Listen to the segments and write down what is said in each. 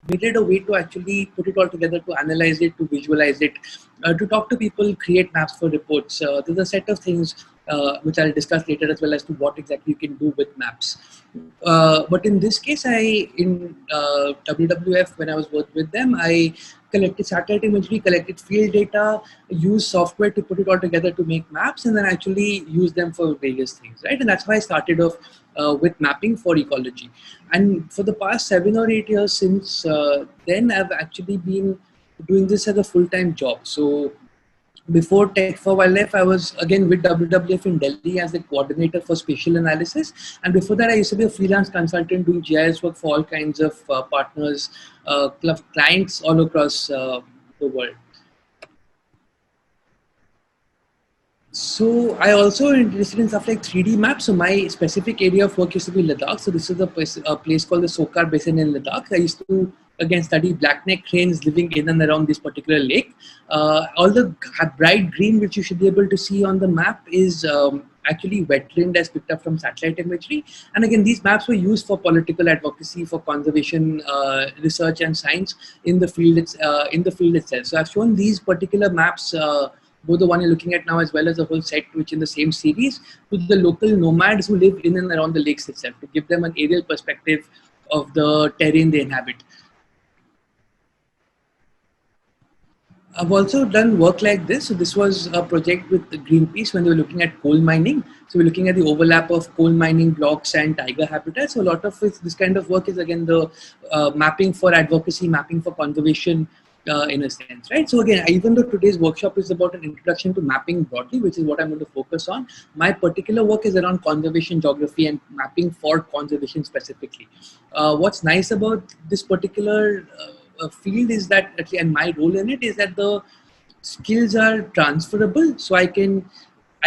needed a way to actually put it all together, to analyze it, to visualize it, to talk to people, create maps for reports. There's a set of things which I'll discuss later, as well as to what exactly you can do with maps. But in this case, in WWF, when I was working with them, I collected satellite imagery, collected field data, used software to put it all together to make maps, and then actually use them for various things, right? And that's why I started off with mapping for ecology. And for the past 7 or 8 years since then, I've actually been doing this as a full-time job. So before Tech for Wildlife, I was again with WWF in Delhi as the coordinator for spatial analysis. And before that, I used to be a freelance consultant doing GIS work for all kinds of partners, clients all across the world. So I also interested in stuff like 3D maps. So my specific area of work used to be Ladakh. So this is a place called the Sokar Basin in Ladakh. I used to again study blackneck cranes living in and around this particular lake. All the bright green which you should be able to see on the map is actually wetland as picked up from satellite imagery. And again, these maps were used for political advocacy, for conservation research and science in the field. In the field itself. So I've shown these particular maps. Both the one you're looking at now as well as the whole set, which in the same series, to the local nomads who live in and around the lakes itself, to give them an aerial perspective of the terrain they inhabit. I've also done work like this. So this was a project with Greenpeace when they were looking at coal mining. So we're looking at the overlap of coal mining blocks and tiger habitats. So a lot of this kind of work is again the mapping for advocacy, mapping for conservation, in a sense, right? So again, even though today's workshop is about an introduction to mapping broadly, which is what I'm going to focus on, my particular work is around conservation geography and mapping for conservation specifically. What's nice about this particular field is that, and my role in it is that the skills are transferable. So I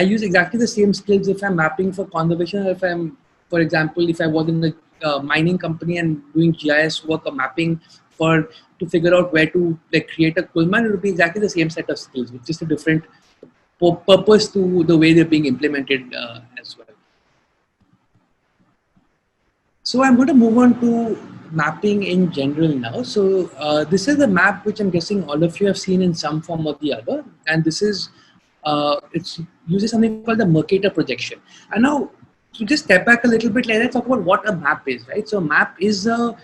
use exactly the same skills if I'm mapping for conservation, or if I'm, for example, if I was in a mining company and doing GIS work or mapping to figure out where to create a coal mine, it would be exactly the same set of skills with just a different purpose to the way they're being implemented as well. So I'm going to move on to mapping in general now. So this is a map which I'm guessing all of you have seen in some form or the other, and this is it uses something called the Mercator projection. And now to just step back a little bit, let's talk about what a map is, right? So a map is a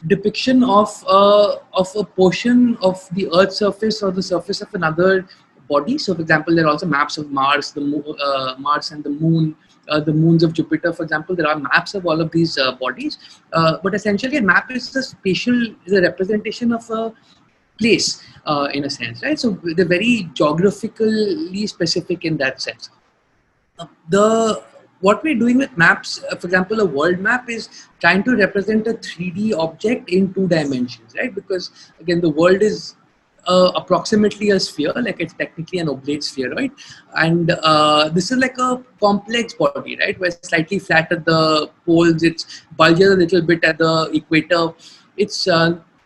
depiction of a portion of the Earth's surface or the surface of another body. So, for example, there are also maps of Mars, Mars and the Moon, the moons of Jupiter. For example, there are maps of all of these bodies. But essentially, a map is a representation of a place in a sense, right? So they're very geographically specific in that sense. What we're doing with maps, for example, a world map is trying to represent a 3D object in 2 dimensions, right? Because again, the world is approximately a sphere, like it's technically an oblate spheroid. And this is like a complex body, right? Where it's slightly flat at the poles, it's bulges a little bit at the equator. It's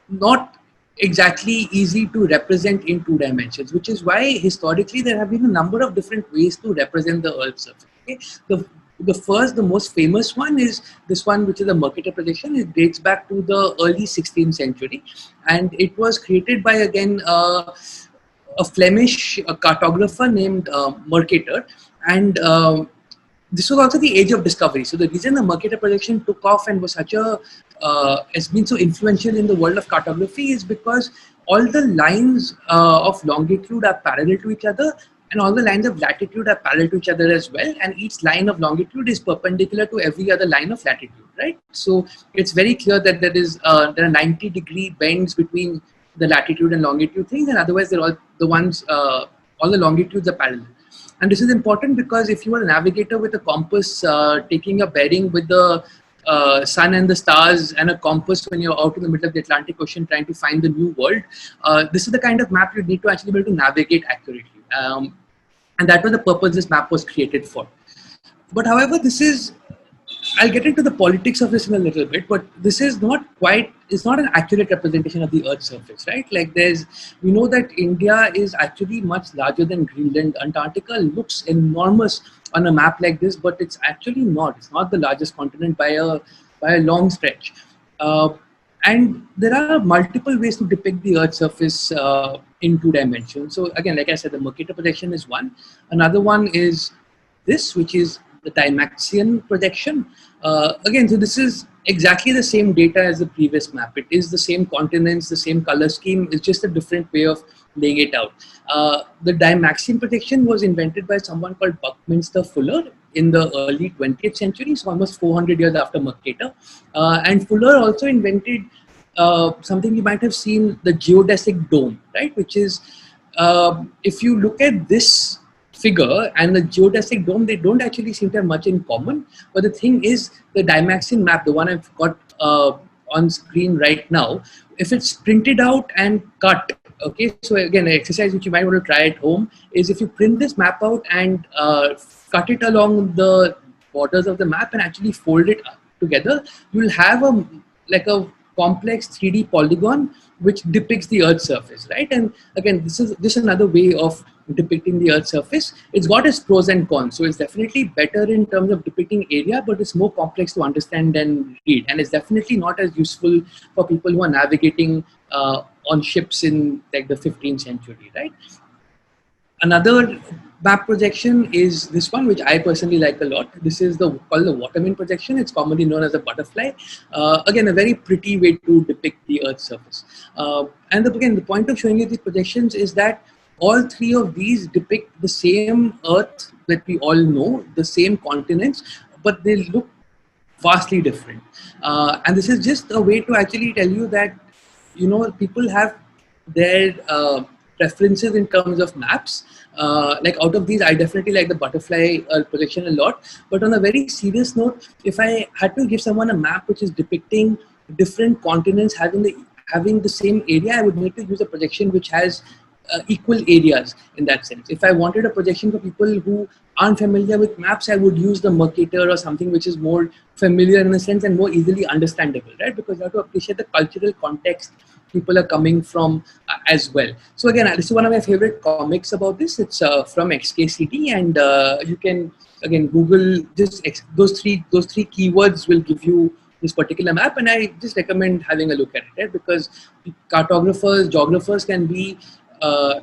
not exactly easy to represent in 2 dimensions, which is why historically there have been a number of different ways to represent the Earth's surface. Okay? The most famous one is this one, which is the Mercator projection. It dates back to the early 16th century, and it was created by again a Flemish cartographer named Mercator, and this was also the age of discovery. So the reason the Mercator projection took off and was has been so influential in the world of cartography is because all the lines of longitude are parallel to each other, and all the lines of latitude are parallel to each other as well, and each line of longitude is perpendicular to every other line of latitude, right? So it's very clear that there are 90-degree bends between the latitude and longitude things, and otherwise they're all all the longitudes are parallel. And this is important because if you are a navigator with a compass taking a bearing with the sun and the stars and a compass when you're out in the middle of the Atlantic Ocean trying to find the new world, this is the kind of map you need to actually be able to navigate accurately. And that was the purpose this map was created for. But however, I'll get into the politics of this in a little bit, but this is it's not an accurate representation of the Earth's surface, right? Like we know that India is actually much larger than Greenland. Antarctica looks enormous on a map like this, but it's actually not. It's not the largest continent by a long stretch. And there are multiple ways to depict the Earth's surface in two dimensions. So again, like I said, the Mercator projection is one. Another one is this, which is the Dymaxion projection. Again, so this is exactly the same data as the previous map. It is the same continents, the same color scheme. It's just a different way of laying it out. The Dymaxion projection was invented by someone called Buckminster Fuller in the early 20th century, so almost 400 years after Mercator. And Fuller also invented something you might have seen, the geodesic dome, right? Which is, if you look at this figure and the geodesic dome, they don't actually seem to have much in common. But the thing is, the Dymaxion map, the one I've got on screen right now, if it's printed out and cut, okay, so again, an exercise which you might want to try at home is if you print this map out and cut it along the borders of the map and actually fold it together, you'll have a complex 3D polygon which depicts the Earth's surface, right? And again, this is just another way of depicting the Earth's surface. It's got its pros and cons. So it's definitely better in terms of depicting area, but it's more complex to understand and read. And it's definitely not as useful for people who are navigating on ships in like the 15th century, right? Another map projection is this one, which I personally like a lot. This is called the Waterman projection. It's commonly known as a butterfly. Again, a very pretty way to depict the Earth's surface. And again, the point of showing you these projections is that all three of these depict the same Earth that we all know, the same continents, but they look vastly different. And this is just a way to actually tell you that, you know, people have their preferences in terms of maps. Like out of these, I definitely like the butterfly projection a lot. But on a very serious note, if I had to give someone a map which is depicting different continents having the same area, I would need to use a projection which has equal areas in that sense. If I wanted a projection for people who aren't familiar with maps, I would use the Mercator or something which is more familiar in a sense and more easily understandable, right? Because you have to appreciate the cultural context people are coming from as well. So again, this is one of my favorite comics about this. It's from XKCD, and you can again Google just those three keywords will give you this particular map, and I just recommend having a look at it, right? Because cartographers, geographers can be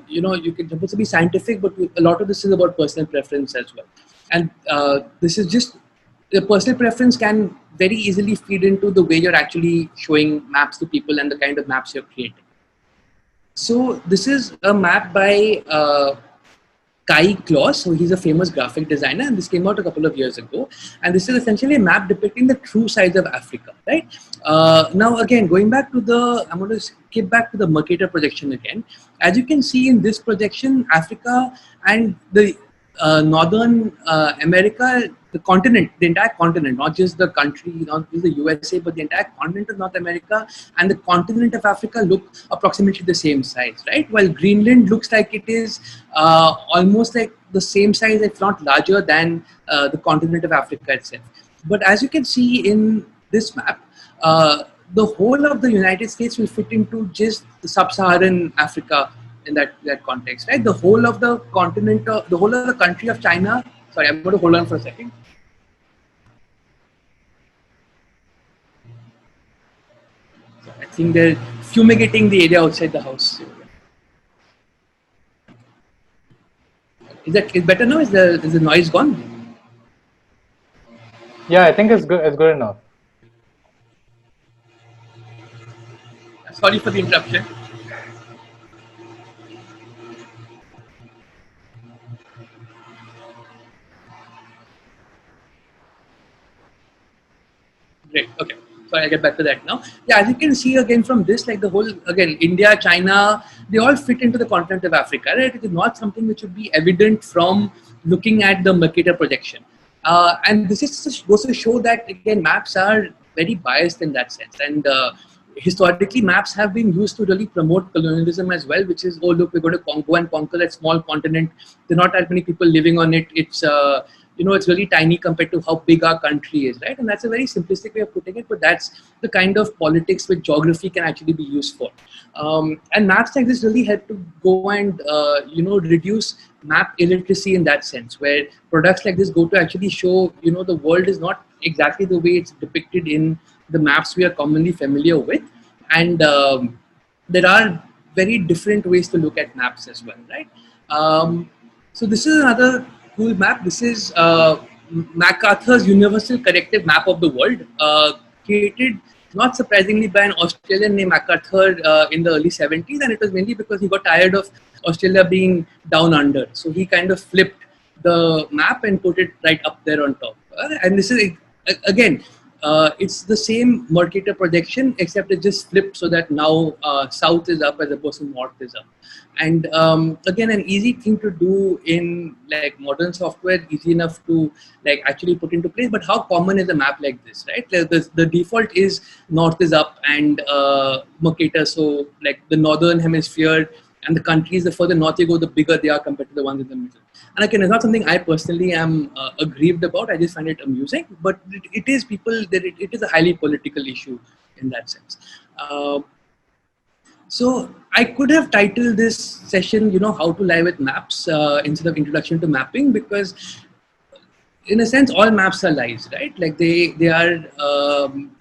you can supposed to be scientific, but a lot of this is about personal preference as well. And this is just the personal preference can very easily feed into the way you're actually showing maps to people and the kind of maps you're creating. So this is a map by Kai Kloss. So he's a famous graphic designer, and this came out a couple of years ago. And this is essentially a map depicting the true size of Africa, right? Now again, I'm going to skip back to the Mercator projection again. As you can see in this projection, Africa and the Northern America, the entire continent, not just the country, not just the USA, but the entire continent of North America and the continent of Africa look approximately the same size, right? While Greenland looks like it is almost like the same size, if not larger than the continent of Africa itself. But as you can see in this map, the whole of the United States will fit into just the sub-Saharan Africa in that context, right? The whole of the continent, the whole of the country of China. Sorry, I'm going to hold on for a second. So I think they're fumigating the area outside the house. Is it better now? Is the noise gone? Yeah, I think it's good. It's good enough. Sorry for the interruption. Great. Okay. Sorry, I get back to that now. Yeah, as you can see again from this, like the whole, again, India, China, they all fit into the continent of Africa, right? It is not something which would be evident from looking at the Mercator projection. And this is goes to show that, again, maps are very biased in that sense. And historically, maps have been used to really promote colonialism as well, which is, oh, look, we're going to go and conquer that small continent. There are not that many people living on it. It's it's really tiny compared to how big our country is, right? And that's a very simplistic way of putting it, but that's the kind of politics which geography can actually be used for. And maps like this really help to go and, reduce map illiteracy in that sense, where products like this go to actually show, the world is not exactly the way it's depicted in the maps we are commonly familiar with. and there are very different ways to look at maps as well, right? So this is another cool map. This is MacArthur's Universal Corrective Map of the World, created not surprisingly by an Australian named MacArthur in the early 70s, and it was mainly because he got tired of Australia being down under. So he kind of flipped the map and put it right up there on top. And this is again, it's the same Mercator projection, except it just flipped so that now south is up as opposed to north is up. And again, an easy thing to do in like modern software, easy enough to like actually put into place. But how common is a map like this, right? The default is north is up and Mercator. So like the northern hemisphere and the countries, the further north you go, the bigger they are compared to the ones in the middle. And again, it's not something I personally am aggrieved about. I just find it amusing. But it is people that it is a highly political issue in that sense. So I could have titled this session, how to lie with maps instead of introduction to mapping, because in a sense, all maps are lies, right? Like they are,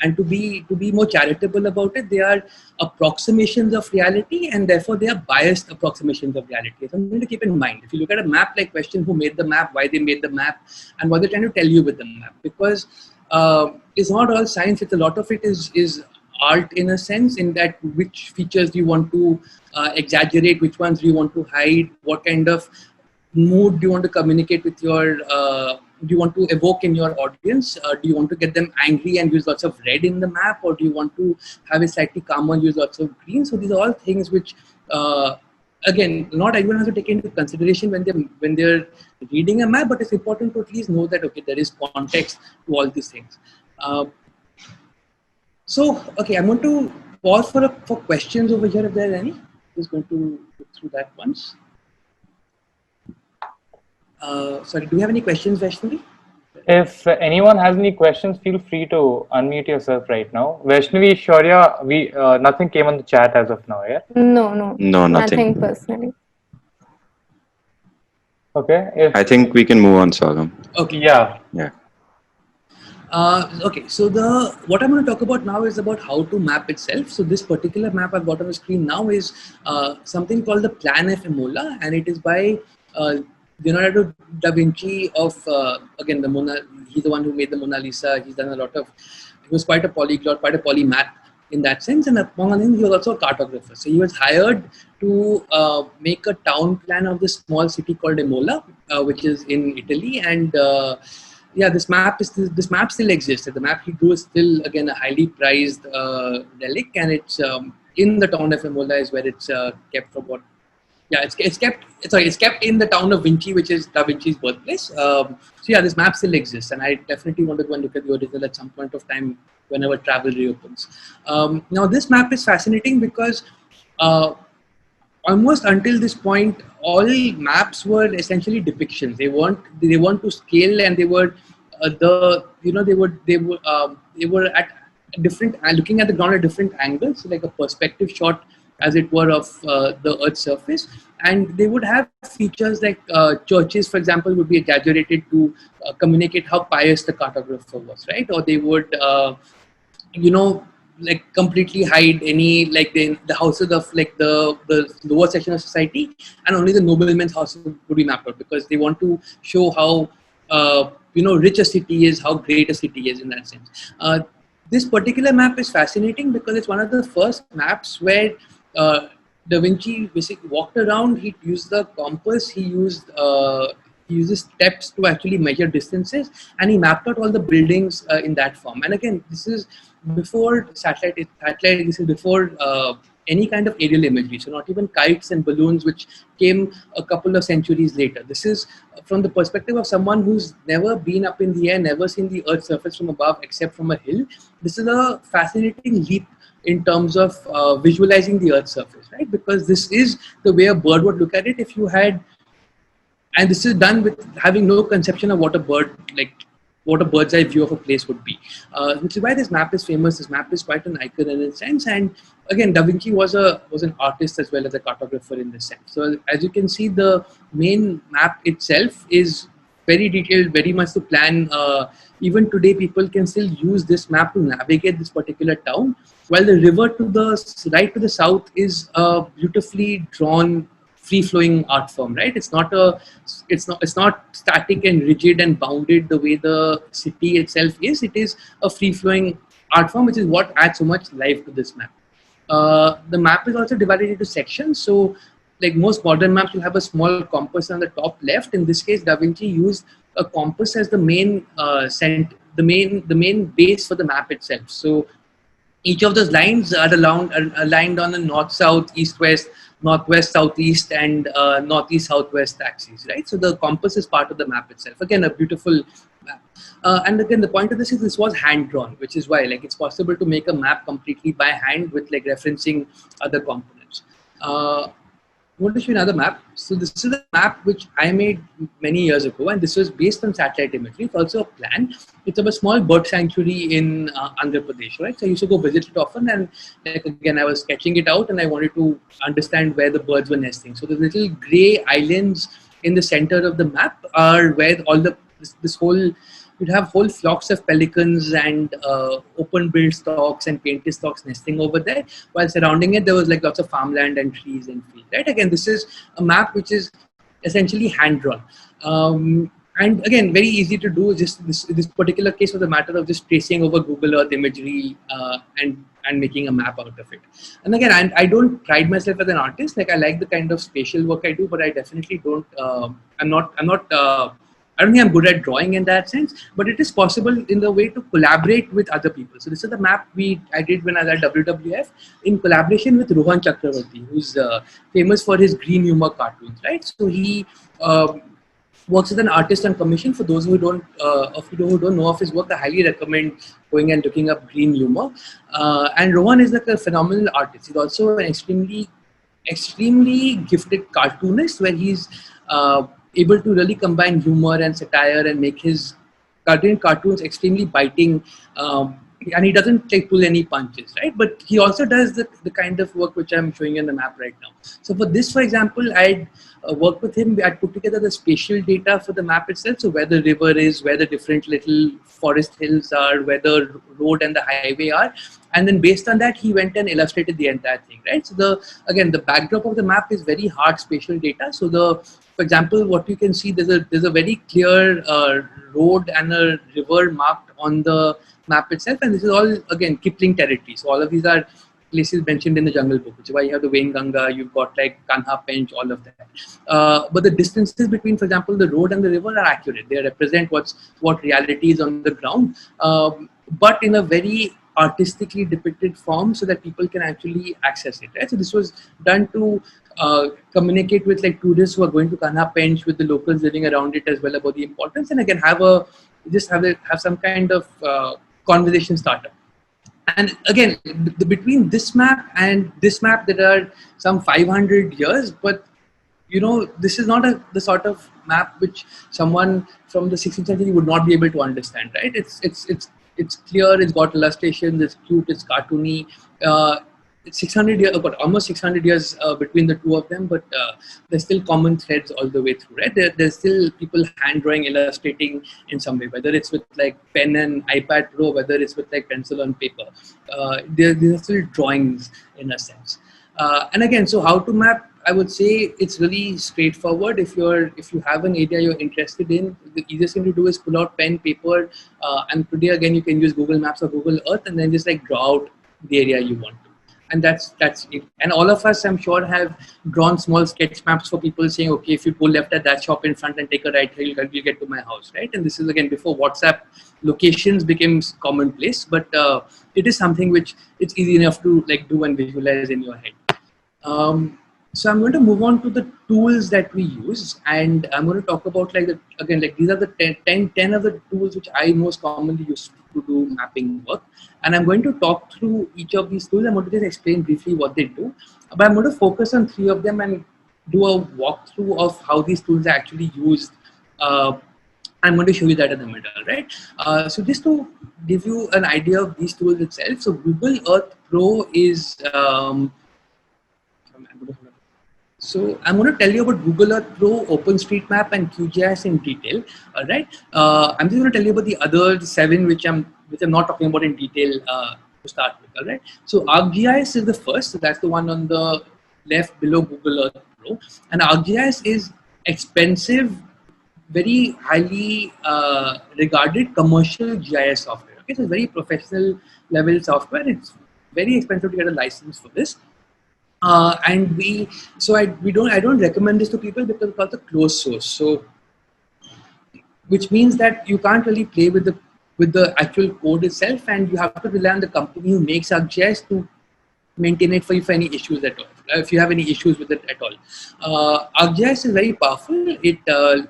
and to be more charitable about it, they are approximations of reality, and therefore they are biased approximations of reality. Something to keep in mind. If you look at a map, like question who made the map, why they made the map, and what they're trying to tell you with the map, because it's not all science. It's a lot of it is art in a sense, in that which features do you want to exaggerate, which ones do you want to hide, what kind of mood do you want to communicate with your do you want to evoke in your audience? Do you want to get them angry and use lots of red in the map, or do you want to have it slightly calmer and use lots of green? So these are all things which again, not everyone has to take into consideration when they're reading a map, but it's important to at least know that okay, there is context to all these things. So okay, I'm going to pause for questions over here if there are any. Just going to go through that once. Sorry, do you have any questions, Vaishnavi? If anyone has any questions, feel free to unmute yourself right now. Vaishnavi, Shaurya, we nothing came on the chat as of now, yeah? No, nothing personally. Okay. I think we can move on, Saurabh. Okay. Yeah. Okay, so what I'm going to talk about now is about how to map itself. So this particular map I've got on the screen now is something called the Plan F Imola, and it is by Leonardo da Vinci of again he's the one who made the Mona Lisa. He's done a lot of. He was quite a polyglot, quite a polymath in that sense, and among other things, he was also a cartographer. So he was hired to make a town plan of this small city called Imola, which is in Italy, and this map still exists. The map he drew is still again a highly prized relic, and it's in the town of Imola is where it's kept for what. Yeah, it's kept in the town of Vinci, which is Da Vinci's birthplace. So yeah, this map still exists, and I definitely want to go and look at the original at some point of time whenever travel reopens. Now this map is fascinating because almost until this point, all maps were essentially depictions. They weren't to scale, and they were they were at different looking at the ground at different angles, like a perspective shot, as it were, of the Earth's surface. And they would have features like churches, for example, would be exaggerated to communicate how pious the cartographer was, right? Or they would, like completely hide any, like the houses of like the lower section of society, and only the noblemen's houses would be mapped out, because they want to show how rich a city is, how great a city is in that sense. This particular map is fascinating because it's one of the first maps where Da Vinci basically walked around. He used the compass. He uses steps to actually measure distances, and he mapped out all the buildings in that form. And again, this is before satellite. This is before any kind of aerial imagery. So not even kites and balloons, which came a couple of centuries later. This is from the perspective of someone who's never been up in the air, never seen the Earth's surface from above except from a hill. This is a fascinating leap in terms of visualizing the Earth's surface, right? Because this is the way a bird would look at it if you had, and this is done with having no conception of what a bird's eye view of a place would be, which is why this map is famous. This map is quite an icon in a sense, and again, Da Vinci was an artist as well as a cartographer in this sense. So as you can see, the main map itself is very detailed, very much to plan. Even today, people can still use this map to navigate this particular town, while the river to the right to the south is a beautifully drawn, free-flowing art form. Right? It's not static and rigid and bounded the way the city itself is. It is a free-flowing art form, which is what adds so much life to this map. The map is also divided into sections. So, like most modern maps, will have a small compass on the top left. In this case, Da Vinci used a compass as the main the main base for the map itself. So each of those lines are aligned on the north, south, east, west, northwest, southeast, and northeast, southwest axes. Right. So the compass is part of the map itself. Again, a beautiful map. And again, the point of this is this was hand drawn, which is why like it's possible to make a map completely by hand with like referencing other components. I want to show you another map. So this is a map which I made many years ago, and this was based on satellite imagery. It's also a plan. It's of a small bird sanctuary in Andhra Pradesh, right? So I used to go visit it often, and like again, I was sketching it out, and I wanted to understand where the birds were nesting. So the little grey islands in the center of the map are where all this whole you'd have whole flocks of pelicans and open-billed storks and painted storks nesting over there, while surrounding it there was like lots of farmland and trees and fields. Right? Again, this is a map which is essentially hand-drawn. And again, very easy to do. Just this particular case was a matter of just tracing over Google Earth imagery and making a map out of it. And again, I don't pride myself as an artist. Like I like the kind of spatial work I do, but I definitely don't. I don't think I'm good at drawing in that sense, but it is possible in the way to collaborate with other people. So this is the map I did when I was at WWF in collaboration with Rohan Chakravarti, who's famous for his green humor cartoons, right? So he works as an artist on commission. For those who don't know of his work, I highly recommend going and looking up green humor. And Rohan is like a phenomenal artist. He's also an extremely gifted cartoonist, where he's able to really combine humor and satire and make his cartoons extremely biting, and he doesn't like pull any punches, right? But he also does the kind of work which I'm showing you in the map right now. So for this, for example, I'd worked with him. I'd put together the spatial data for the map itself, so where the river is, where the different little forest hills are, where the road and the highway are, and then based on that he went and illustrated the entire thing, right? So the backdrop of the map is very hard spatial data. So for example, what you can see, there's a very clear road and a river marked on the map itself, and this is all again Kipling territory. So all of these are places mentioned in the Jungle Book, which is why you have the Wainganga, you've got like Kanha Pench, all of that. But the distances between, for example, the road and the river are accurate. They represent what reality is on the ground, but in a very artistically depicted form, so that people can actually access it. Right? So this was done to communicate with like tourists who are going to Kanha Pench, with the locals living around it as well, about the importance, and again have some kind of conversation starter. And again, between this map and this map, there are some 500 years, but this is not the sort of map which someone from the 16th century would not be able to understand, right? It's clear, it's got illustrations, it's cute, it's cartoony. It's 600 years, about almost 600 years between the two of them, but there's still common threads all the way through, right? There's still people hand drawing, illustrating in some way, whether it's with like pen and iPad Pro, whether it's with like pencil on paper. These are still drawings in a sense. And again, so how to map? I would say it's really straightforward. If you have an area you're interested in, the easiest thing to do is pull out pen, paper, and today again you can use Google Maps or Google Earth, and then just like draw out the area you want to. And that's it. And all of us, I'm sure, have drawn small sketch maps for people saying, okay, if you go left at that shop in front and take a right, you'll get to my house, right? And this is again before WhatsApp locations became commonplace, but it is something which it's easy enough to like do and visualize in your head. So I'm going to move on to the tools that we use, and I'm going to talk about these are the 10 of the tools which I most commonly use to do mapping work. And I'm going to talk through each of these tools. I'm going to just explain briefly what they do, but I'm going to focus on 3 of them and do a walkthrough of how these tools are actually used. I'm going to show you that in the middle, right? So just to give you an idea of these tools itself, so Google Earth Pro is So I'm going to tell you about Google Earth Pro, OpenStreetMap, and QGIS in detail. All right. I'm just going to tell you about the other 7, which I'm not talking about in detail to start with. All right. So ArcGIS is the first. So that's the one on the left below Google Earth Pro. And ArcGIS is expensive, very highly regarded commercial GIS software. Okay, so it's very professional level software. It's very expensive to get a license for this. And I don't recommend this to people because it's also closed source. So, which means that you can't really play with the actual code itself, and you have to rely on the company who makes ArcGIS to maintain it for you for any issues at all. If you have any issues with it at all, ArcGIS is very powerful. It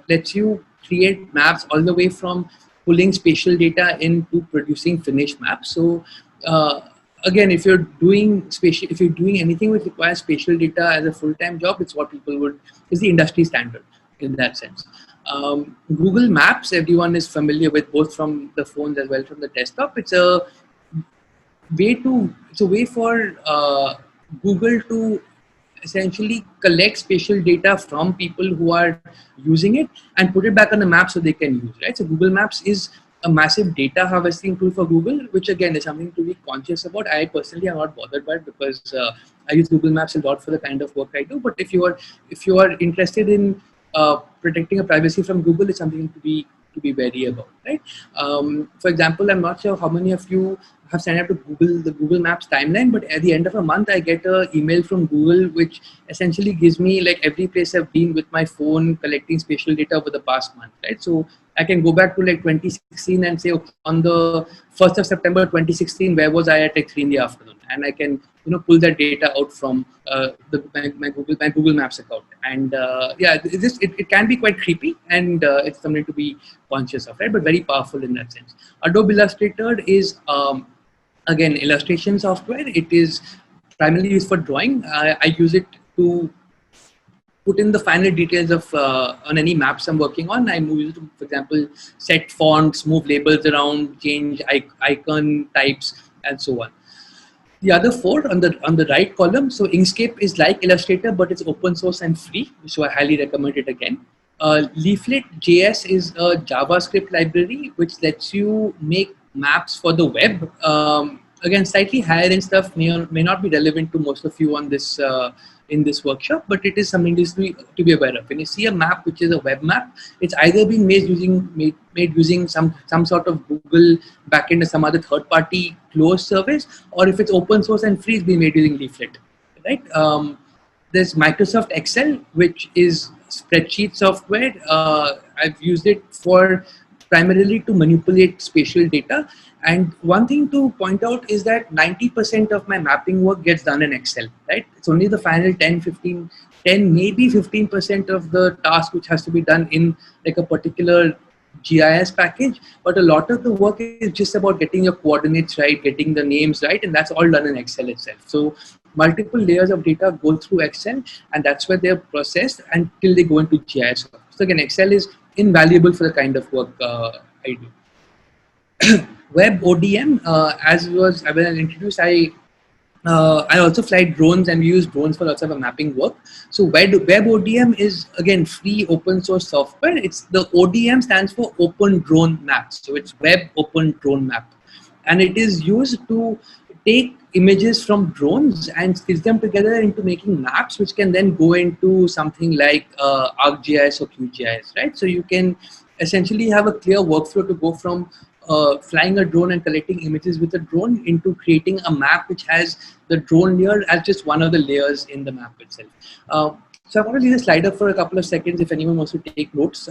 lets you create maps all the way from pulling spatial data into producing finished maps. So again, if you're doing anything which requires spatial data as a full-time job, it's what is the industry standard in that sense. Google Maps, everyone is familiar with, both from the phones as well from the desktop. It's a way for Google to essentially collect spatial data from people who are using it and put it back on the map so they can use, right? So Google Maps is a massive data harvesting tool for Google, which again is something to be conscious about. I personally am not bothered by it because I use Google Maps a lot for the kind of work I do. But if you are interested in protecting a privacy from Google, it's something to be wary about, right? For example, I'm not sure how many of you have signed up to the Google Maps timeline, but at the end of a month, I get an email from Google, which essentially gives me like every place I've been with my phone collecting spatial data over the past month, right? So I can go back to like 2016 and say, okay, on the 1st of September 2016, where was I at like 3 in the afternoon? And I can pull that data out from my Google Maps account. And yeah, it can be quite creepy, and it's something to be conscious of, right? But very powerful in that sense. Adobe Illustrator is again illustration software. It is primarily used for drawing. I use it to put in the final details of on any maps I'm working on. I use it to, for example, set fonts, move labels around, change icon types, and so on. The other 4 on the right column, so Inkscape is like Illustrator, but it's open source and free, so I highly recommend it again. Leaflet.js is a JavaScript library which lets you make maps for the web. Again, slightly higher end stuff may not be relevant to most of you on this in this workshop, but it is something to be aware of. When you see a map which is a web map, it's either been made using some sort of Google backend or some other third-party closed service, or if it's open source and free, it's been made using Leaflet, right? There's Microsoft Excel, which is spreadsheet software. I've used it for primarily to manipulate spatial data. And one thing to point out is that 90% of my mapping work gets done in Excel, right? It's only the final 10, maybe 15% of the task which has to be done in like a particular GIS package. But a lot of the work is just about getting your coordinates right, getting the names right, and that's all done in Excel itself. So multiple layers of data go through Excel, and that's where they're processed until they go into GIS. So again, Excel is invaluable for the kind of work I do. Web ODM, as I will introduce, I also fly drones, and we use drones for lots of mapping work. So Web ODM is again free open source software. It's the ODM stands for Open Drone Maps. So it's Web Open Drone Map, and it is used to take images from drones and stitch them together into making maps, which can then go into something like ArcGIS or QGIS, right? So you can essentially have a clear workflow to go from flying a drone and collecting images with a drone into creating a map which has the drone layer as just one of the layers in the map itself. So I want to leave the slide up for a couple of seconds if anyone wants to take notes.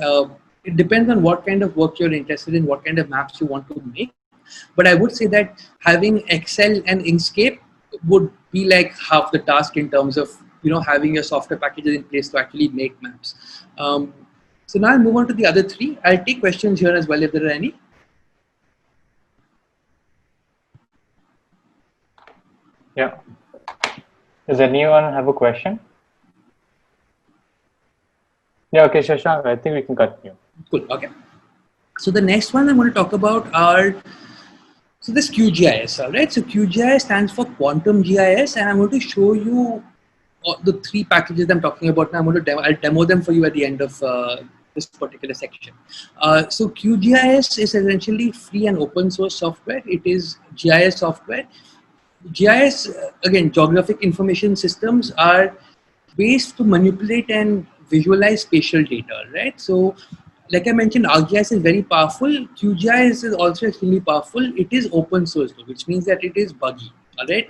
It depends on what kind of work you're interested in, what kind of maps you want to make. But I would say that having Excel and Inkscape would be like half the task in terms of having your software packages in place to actually make maps. So now I'll move on to the other 3. I'll take questions here as well if there are any. Yeah. Does anyone have a question? Yeah, okay, Shashank, I think we can continue. Cool, okay. So the next one I'm going to talk about so this QGIS, all right? So QGIS stands for Quantum GIS, and I'm going to show you the three packages I'm talking about now. I'll demo them for you at the end of this particular section. So QGIS is essentially free and open source software. It is GIS software. GIS, again, geographic information systems are ways to manipulate and visualize spatial data, right? So, like I mentioned, ArcGIS is very powerful. QGIS is also extremely powerful. It is open source, though, which means that it is buggy, all right?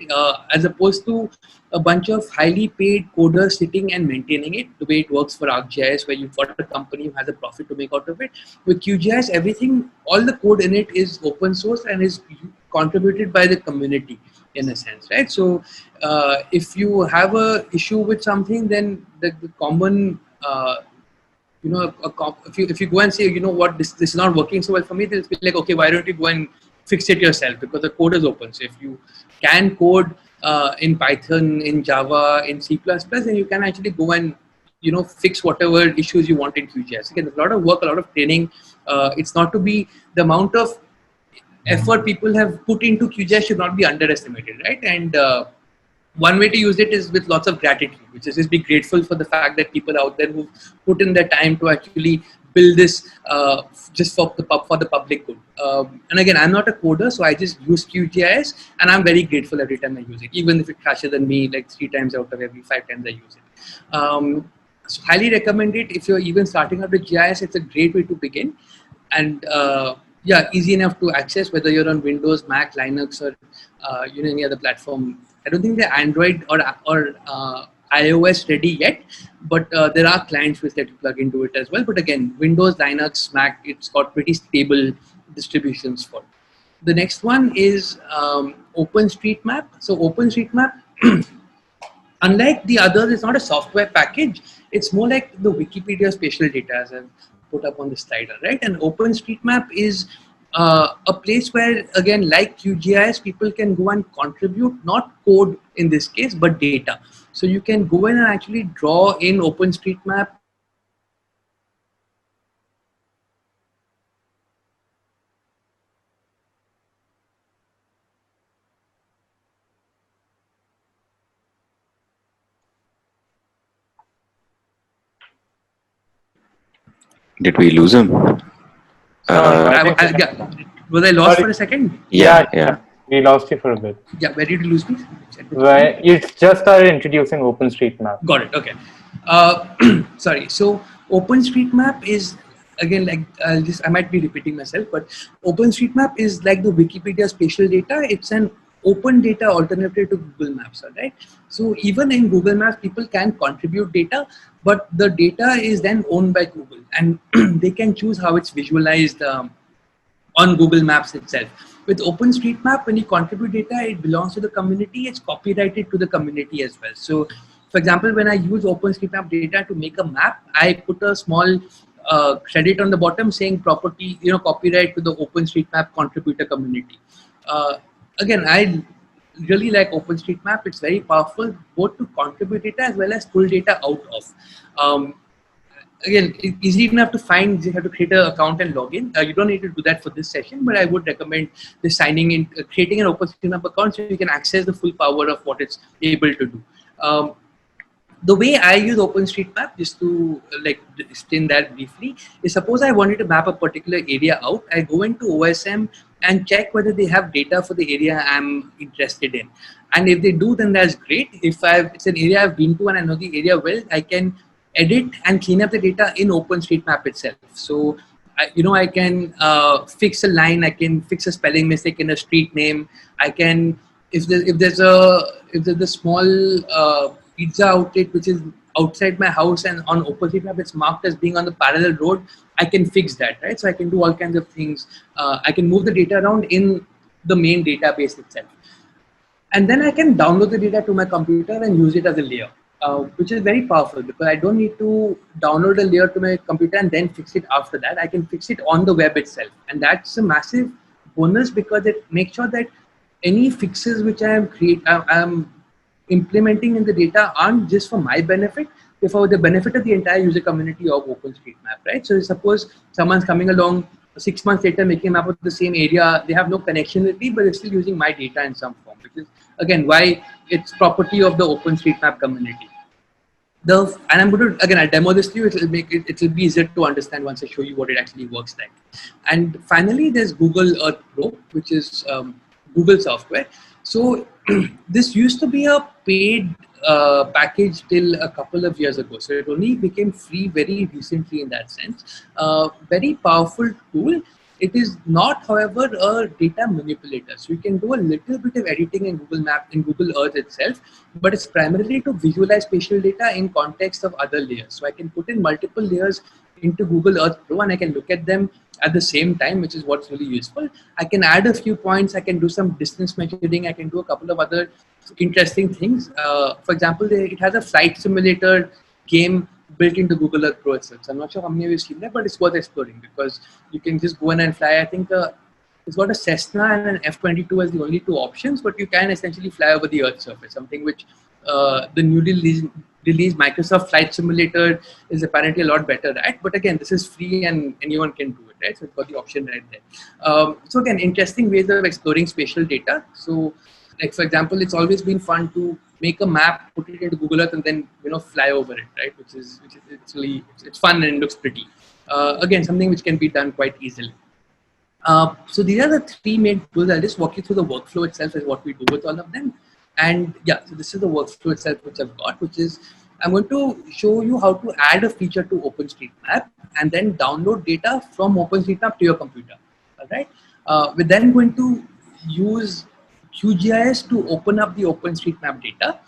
As opposed to a bunch of highly paid coders sitting and maintaining it, the way it works for ArcGIS, where you've got a company who has a profit to make out of it. With QGIS, everything, all the code in it is open source and is contributed by the community in a sense, right? So if you have a issue with something, then the common if you go and say, you know what, this is not working so well for me, they'll be like, okay, why don't you go and fix it yourself, because the code is open. So if you can code in Python, in Java, in C++, then you can actually go and fix whatever issues you want in QGIS. Again, there's a lot of work, a lot of training. It's not to be, the amount of effort people have put into QGIS should not be underestimated, right? And one way to use it is with lots of gratitude, which is just be grateful for the fact that people out there who put in their time to actually build this just for the public good. And again, I'm not a coder, so I just use QGIS, and I'm very grateful every time I use it, even if it crashes on me like 3 times out of every 5 times I use it. So highly recommend it. If you're even starting out with GIS, it's a great way to begin. And yeah, easy enough to access, whether you're on Windows, Mac, Linux, or any other platform. I don't think they're Android or iOS ready yet, but there are clients which let you plug into it as well. But again, Windows, Linux, Mac, it's got pretty stable distributions for it. The next one is OpenStreetMap. So OpenStreetMap, unlike the others, it's not a software package. It's more like the Wikipedia spatial data, as I've put up on the slider, right? And OpenStreetMap is a place where, again, like QGIS, people can go and contribute, not code in this case, but data. So you can go in and actually draw in OpenStreetMap. Did we lose him? Was I lost for a second? Yeah. We lost you for a bit. Yeah, where did you lose me? Right, you just started introducing OpenStreetMap. Got it. Okay. Sorry. So OpenStreetMap is, again, like I might be repeating myself, but OpenStreetMap is like the Wikipedia spatial data. It's an open data alternative to Google Maps, all right? So even in Google Maps, people can contribute data, but the data is then owned by Google, and they can choose how it's visualized on Google Maps itself. With OpenStreetMap, when you contribute data, it belongs to the community. It's copyrighted to the community as well. So, for example, when I use OpenStreetMap data to make a map, I put a small credit on the bottom saying property, copyright to the OpenStreetMap contributor community. Again, I really like OpenStreetMap. It's very powerful, both to contribute data as well as pull data out of. Again, it's easy enough to find. You have to create an account and log in. You don't need to do that for this session, but I would recommend the signing in, creating an OpenStreetMap account so you can access the full power of what it's able to do. The way I use OpenStreetMap, just to explain that briefly, is suppose I wanted to map a particular area out. I go into OSM and check whether they have data for the area I'm interested in. And if they do, then that's great. If it's an area I've been to and I know the area well, I can edit and clean up the data in OpenStreetMap itself. So, I can fix a line, I can fix a spelling mistake in a street name. I can, if there's a small pizza outlet which is outside my house and on OpenStreetMap it's marked as being on the parallel road, I can fix that, right? So I can do all kinds of things. I can move the data around in the main database itself. And then I can download the data to my computer and use it as a layer. Which is very powerful because I don't need to download a layer to my computer and then fix it after that. I can fix it on the web itself. And that's a massive bonus because it makes sure that any fixes which I'm implementing in the data aren't just for my benefit, they're for the benefit of the entire user community of OpenStreetMap, right? So suppose someone's coming along 6 months later making a map of the same area, they have no connection with me, but they're still using my data in some form, which is, again, why it's property of the OpenStreetMap community. and I'm going to again, I'll demo this to you. It'll be easier to understand once I show you what it actually works like. And finally, there's Google Earth Pro, which is Google software. So this used to be a paid package till a couple of years ago. So it only became free very recently in that sense. Very powerful tool. It is not, however, a data manipulator. So you can do a little bit of editing in Google Map, in Google Earth itself, but it's primarily to visualize spatial data in context of other layers. So I can put in multiple layers into Google Earth Pro and I can look at them at the same time, which is what's really useful. I can add a few points. I can do some distance measuring. I can do a couple of other interesting things. For example, it has a flight simulator game built into Google Earth Pro itself. So I'm not sure how many of you have seen that, but it's worth exploring because you can just go in and fly. I think it's got a Cessna and an F-22 as the only two options, but you can essentially fly over the Earth's surface, something which the newly released Microsoft Flight Simulator is apparently a lot better at. But again, this is free and anyone can do it, right? So it's got the option right there. So again, interesting ways of exploring spatial data. So like for example, it's always been fun to make a map, put it into Google Earth, and then fly over it, right? Which is it's really it's fun and it looks pretty. Again, something which can be done quite easily. So these are the three main tools. I'll just walk you through the workflow itself as what we do with all of them. And yeah, so this is the workflow itself which I've got, which is I'm going to show you how to add a feature to OpenStreetMap and then download data from OpenStreetMap to your computer. All right. We're then going to use QGIS to open up the OpenStreetMap data.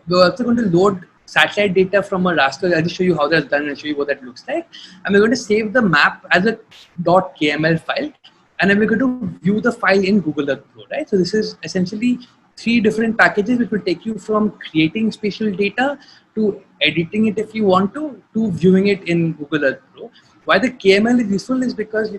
We're also going to load satellite data from a raster. I'll just show you how that's done and show you what that looks like. And we're going to save the map as a .kml file. And then we're going to view the file in Google Earth Pro, right? So this is essentially three different packages which will take you from creating spatial data to editing it if you want to viewing it in Google Earth Pro. Why the KML is useful is because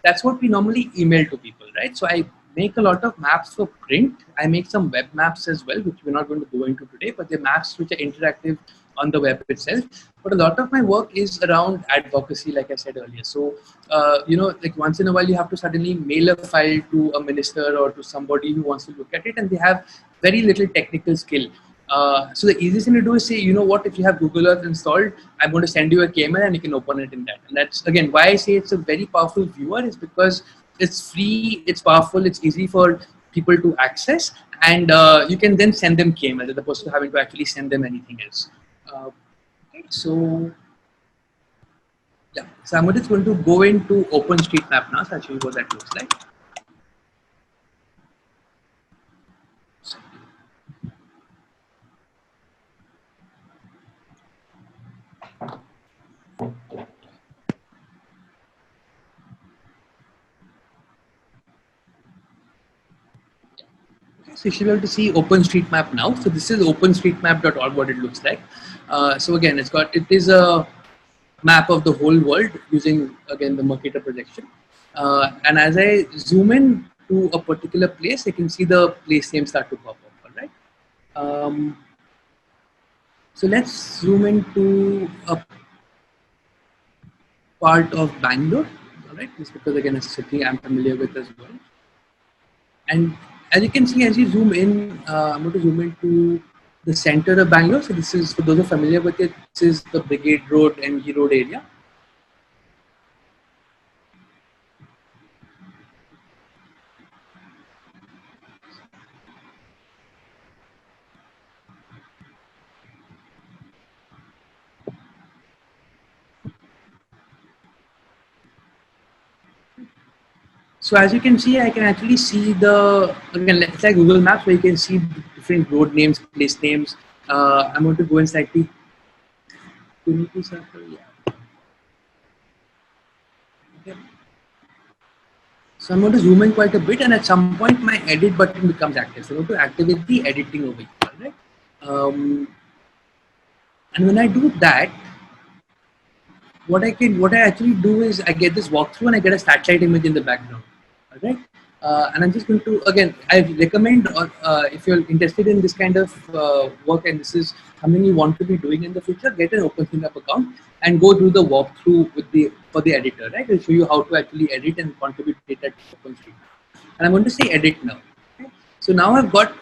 that's what we normally email to people, right? So I make a lot of maps for print. I make some web maps as well, which we're not going to go into today, but they're maps which are interactive on the web itself. But a lot of my work is around advocacy, like I said earlier. So, like once in a while, you have to suddenly mail a file to a minister or to somebody who wants to look at it, and they have very little technical skill. So the easiest thing to do is say, you know what, if you have Google Earth installed, I'm going to send you a KML and you can open it in that. And that's, again, why I say it's a very powerful viewer is because it's free, it's powerful, it's easy for people to access, and you can then send them KML as opposed to having to actually send them anything else. Okay, so yeah, so I'm just going to go into OpenStreetMap now, so I'll show you what that looks like. So you should be able to see OpenStreetMap now. So this is OpenStreetMap.org, what it looks like. So again, it is a map of the whole world using, again, the Mercator projection. And as I zoom in to a particular place, I can see the place name start to pop up, all right? So let's zoom into a part of Bangalore, all right? Just because, again, it's a city I'm familiar with as well. And as you can see, as you zoom in, I'm going to zoom into the center of Bangalore. So this is, for those who are familiar with it, this is the Brigade Road, MG Road area. So as you can see, I can actually see again, it's like Google Maps where you can see different road names, place names. I'm going to go in slightly. Yeah. Okay. So I'm going to zoom in quite a bit, and at some point my edit button becomes active. So I'm going to activate the editing over here, right? And when I do that, what I actually do is I get this walkthrough and I get a satellite image in the background. All right. And I'm just going to, again, I recommend if you're interested in this kind of work and this is something you want to be doing in the future, get an OpenStreetMap account and go through the walkthrough for the editor, right? It'll show you how to actually edit and contribute data to OpenStreetMap. And I'm going to say edit now. Okay? So now I've got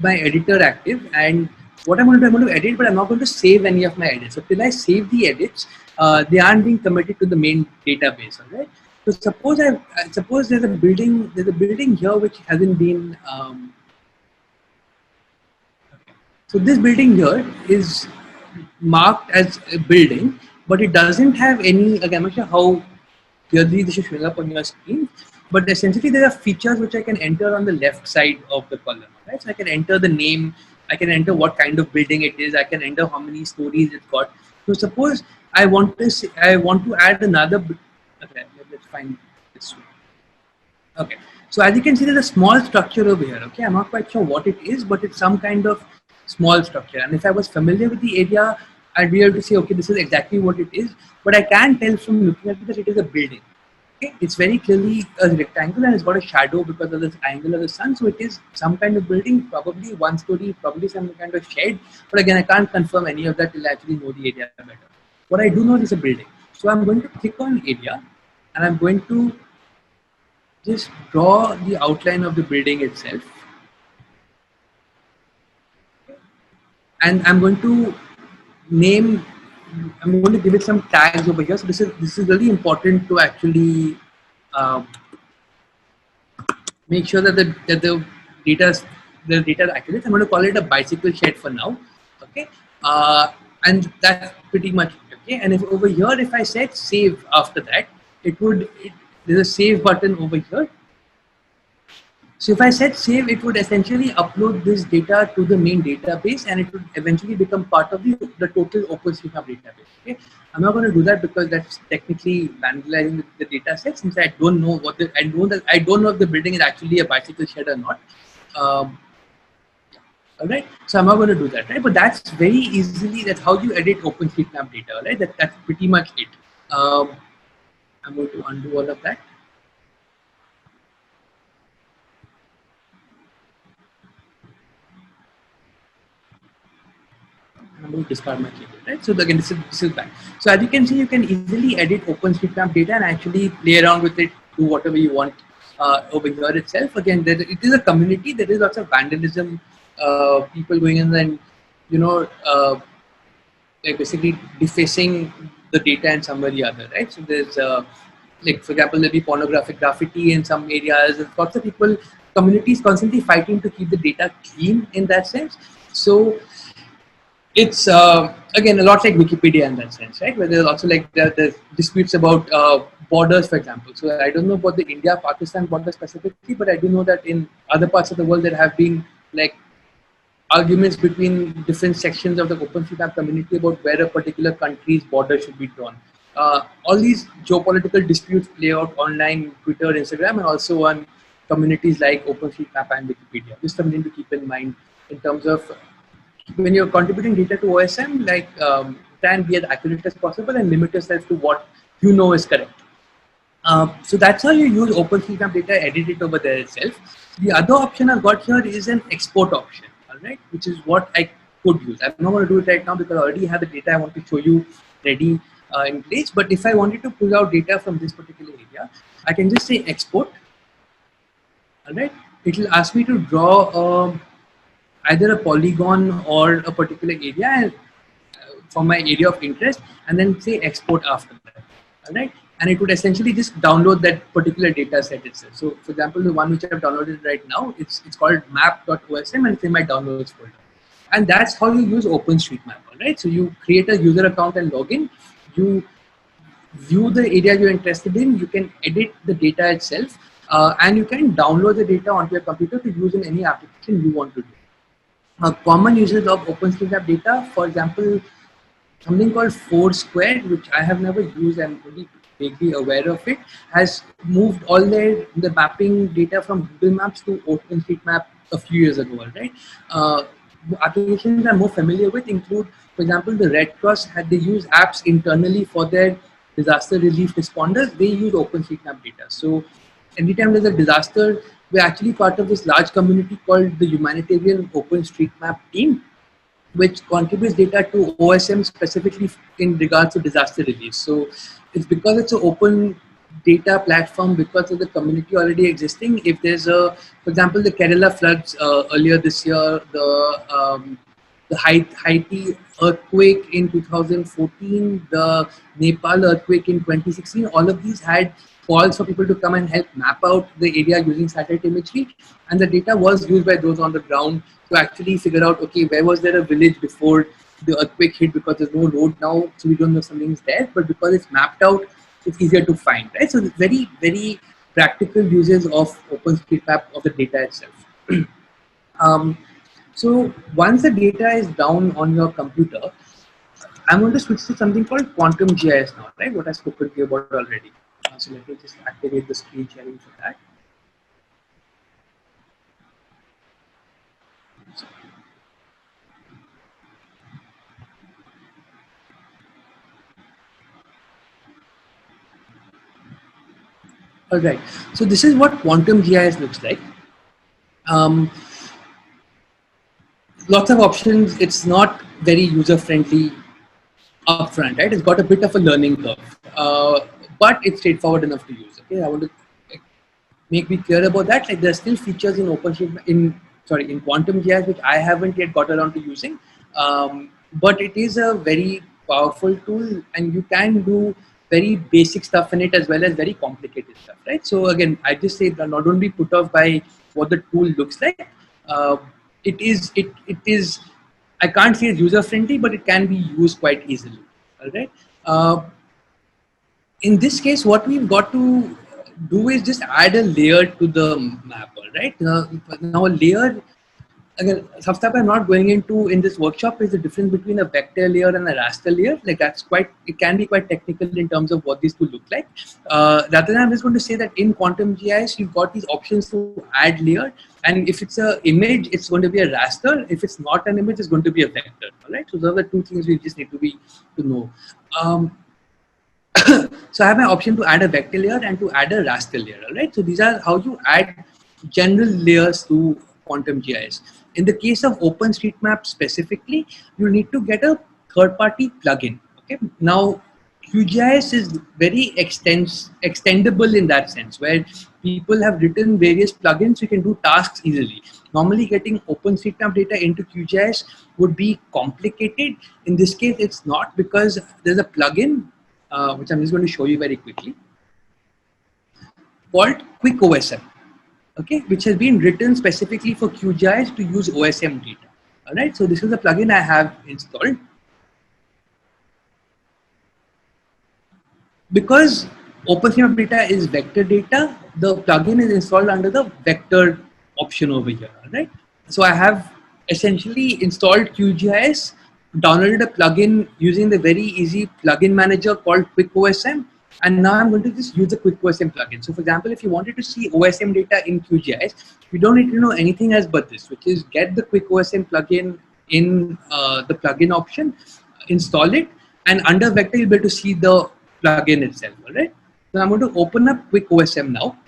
my editor active, and what I'm going to do, I'm going to edit, but I'm not going to save any of my edits. So till I save the edits, they aren't being committed to the main database. All right. So suppose there's a building here which hasn't been. So this building here is marked as a building, but it doesn't have any. Again, I'm not sure how clearly this is showing up on your screen, but essentially there are features which I can enter on the left side of the column. Right, so I can enter the name, I can enter what kind of building it is, I can enter how many stories it's got. So suppose I want to add another. Okay, let's find this one. Okay, so as you can see, there's a small structure over here. Okay, I'm not quite sure what it is, but it's some kind of small structure. And if I was familiar with the area, I'd be able to say, okay, this is exactly what it is. But I can tell from looking at it that it is a building. Okay, it's very clearly a rectangle and it's got a shadow because of this angle of the sun. So it is some kind of building, probably one story, probably some kind of shed. But again, I can't confirm any of that till I actually know the area better. What I do know is a building. So I'm going to click on area and I'm going to just draw the outline of the building itself. And I'm going to give it some tags over here. So this is really important to actually make sure that the data is accurate. I'm going to call it a bicycle shed for now. Okay, and that's pretty much it. Okay, and if over here, if I said save after that, there's a save button over here. So if I said save, it would essentially upload this data to the main database and it would eventually become part of the total OpenStreetMap database. Okay, I'm not going to do that because that's technically vandalizing the data set, since I don't know I don't know if the building is actually a bicycle shed or not. All right, so I'm not going to do that, right? But that's that's how you edit OpenStreetMap data, right? That's pretty much it. I'm going to undo all of that. I'm going to discard my keyboard, right? So again, this is back. So as you can see, you can easily edit OpenStreetMap data and actually play around with it, do whatever you want over here itself. Again, it is a community. There is lots of vandalism, people going in and like basically defacing the data in some way or the other, right? So there's like, for example, there'll be pornographic graffiti in some areas. There's lots of communities constantly fighting to keep the data clean in that sense. So it's again a lot like Wikipedia in that sense, right? Where there's also like there's disputes about borders, for example. So I don't know about the India-Pakistan border specifically, but I do know that in other parts of the world there have been like arguments between different sections of the OpenStreetMap community about where a particular country's border should be drawn. All these geopolitical disputes play out online, Twitter, Instagram, and also on communities like OpenStreetMap and Wikipedia. Just something to keep in mind in terms of when you're contributing data to OSM, like try and be as accurate as possible and limit yourself to what you know is correct. So that's how you use OpenStreetMap data, edit it over there itself. The other option I've got here is an export option, all right, which is what I could use. I'm not going to do it right now because I already have the data I want to show you ready in place. But if I wanted to pull out data from this particular area, I can just say export, all right. It will ask me to draw either a polygon or a particular area for my area of interest, and then say export after that, all right? And it would essentially just download that particular data set itself. So for example, the one which I've downloaded right now, it's called map.osm and it's in my downloads folder. And that's how you use OpenStreetMap, all right? So you create a user account and login, you view the area you're interested in, you can edit the data itself, and you can download the data onto your computer to use in any application you want to do. Common users of OpenStreetMap data, for example, something called Foursquare, which I have never used and only vaguely aware of it, has moved all the mapping data from Google Maps to OpenStreetMap a few years ago, right? Applications I'm more familiar with include, for example, the Red Cross, they use apps internally for their disaster relief responders. They use OpenStreetMap data. So anytime there's a disaster, we're actually part of this large community called the Humanitarian OpenStreetMap team, which contributes data to OSM specifically in regards to disaster relief. So it's because it's an open data platform, because of the community already existing. If there's for example, the Kerala floods earlier this year, the the Haiti earthquake in 2014, the Nepal earthquake in 2016. All of these had calls for people to come and help map out the area using satellite imagery, and the data was used by those on the ground to actually figure out, okay, where was there a village before the earthquake hit, because there's no road now, so we don't know something's there, but because it's mapped out, it's easier to find, right? So it's very, very practical uses of OpenStreetMap of the data itself. So once the data is down on your computer, I'm going to switch to something called Quantum GIS now, right? What I spoke to you about already. So let me just activate the screen sharing for that. All right. So this is what Quantum GIS looks like. Lots of options. It's not very user friendly upfront, right? It's got a bit of a learning curve, but it's straightforward enough to use. Okay, I want to make me clear about that. Like, there's still features in in Quantum GIS which I haven't yet got around to using, but it is a very powerful tool, and you can do very basic stuff in it as well as very complicated stuff, right? So again, I just say that not only put off by what the tool looks like. It is, I can't say it's user friendly, but it can be used quite easily. All right. In this case, what we've got to do is just add a layer to the map. All right. Now a layer. Again, stuff that I'm not going into in this workshop is the difference between a vector layer and a raster layer. Like, it can be quite technical in terms of what these two look like. Rather than, I'm just going to say that in Quantum GIS, you've got these options to add layer. And if it's an image, it's going to be a raster. If it's not an image, it's going to be a vector. All right. So those are the two things we just need to know. So I have my option to add a vector layer and to add a raster layer. All right. So these are how you add general layers to Quantum GIS. In the case of OpenStreetMap specifically, you need to get a third-party plugin. Okay. Now, QGIS is very extendable in that sense, where people have written various plugins, so you can do tasks easily. Normally, getting OpenStreetMap data into QGIS would be complicated. In this case, it's not, because there's a plugin, which I'm just going to show you very quickly, called Quick OSM. Okay, which has been written specifically for QGIS to use OSM data. All right, so this is a plugin I have installed. Because OpenStreetMap data is vector data, the plugin is installed under the vector option over here. All right, so I have essentially installed QGIS, downloaded a plugin using the very easy plugin manager called Quick OSM. And now I'm going to just use the Quick OSM plugin. So for example, if you wanted to see OSM data in QGIS, you don't need to know anything else but this, which is get the Quick OSM plugin in the plugin option, install it, and under vector, you'll be able to see the plugin itself. All right. So I'm going to open up Quick OSM now.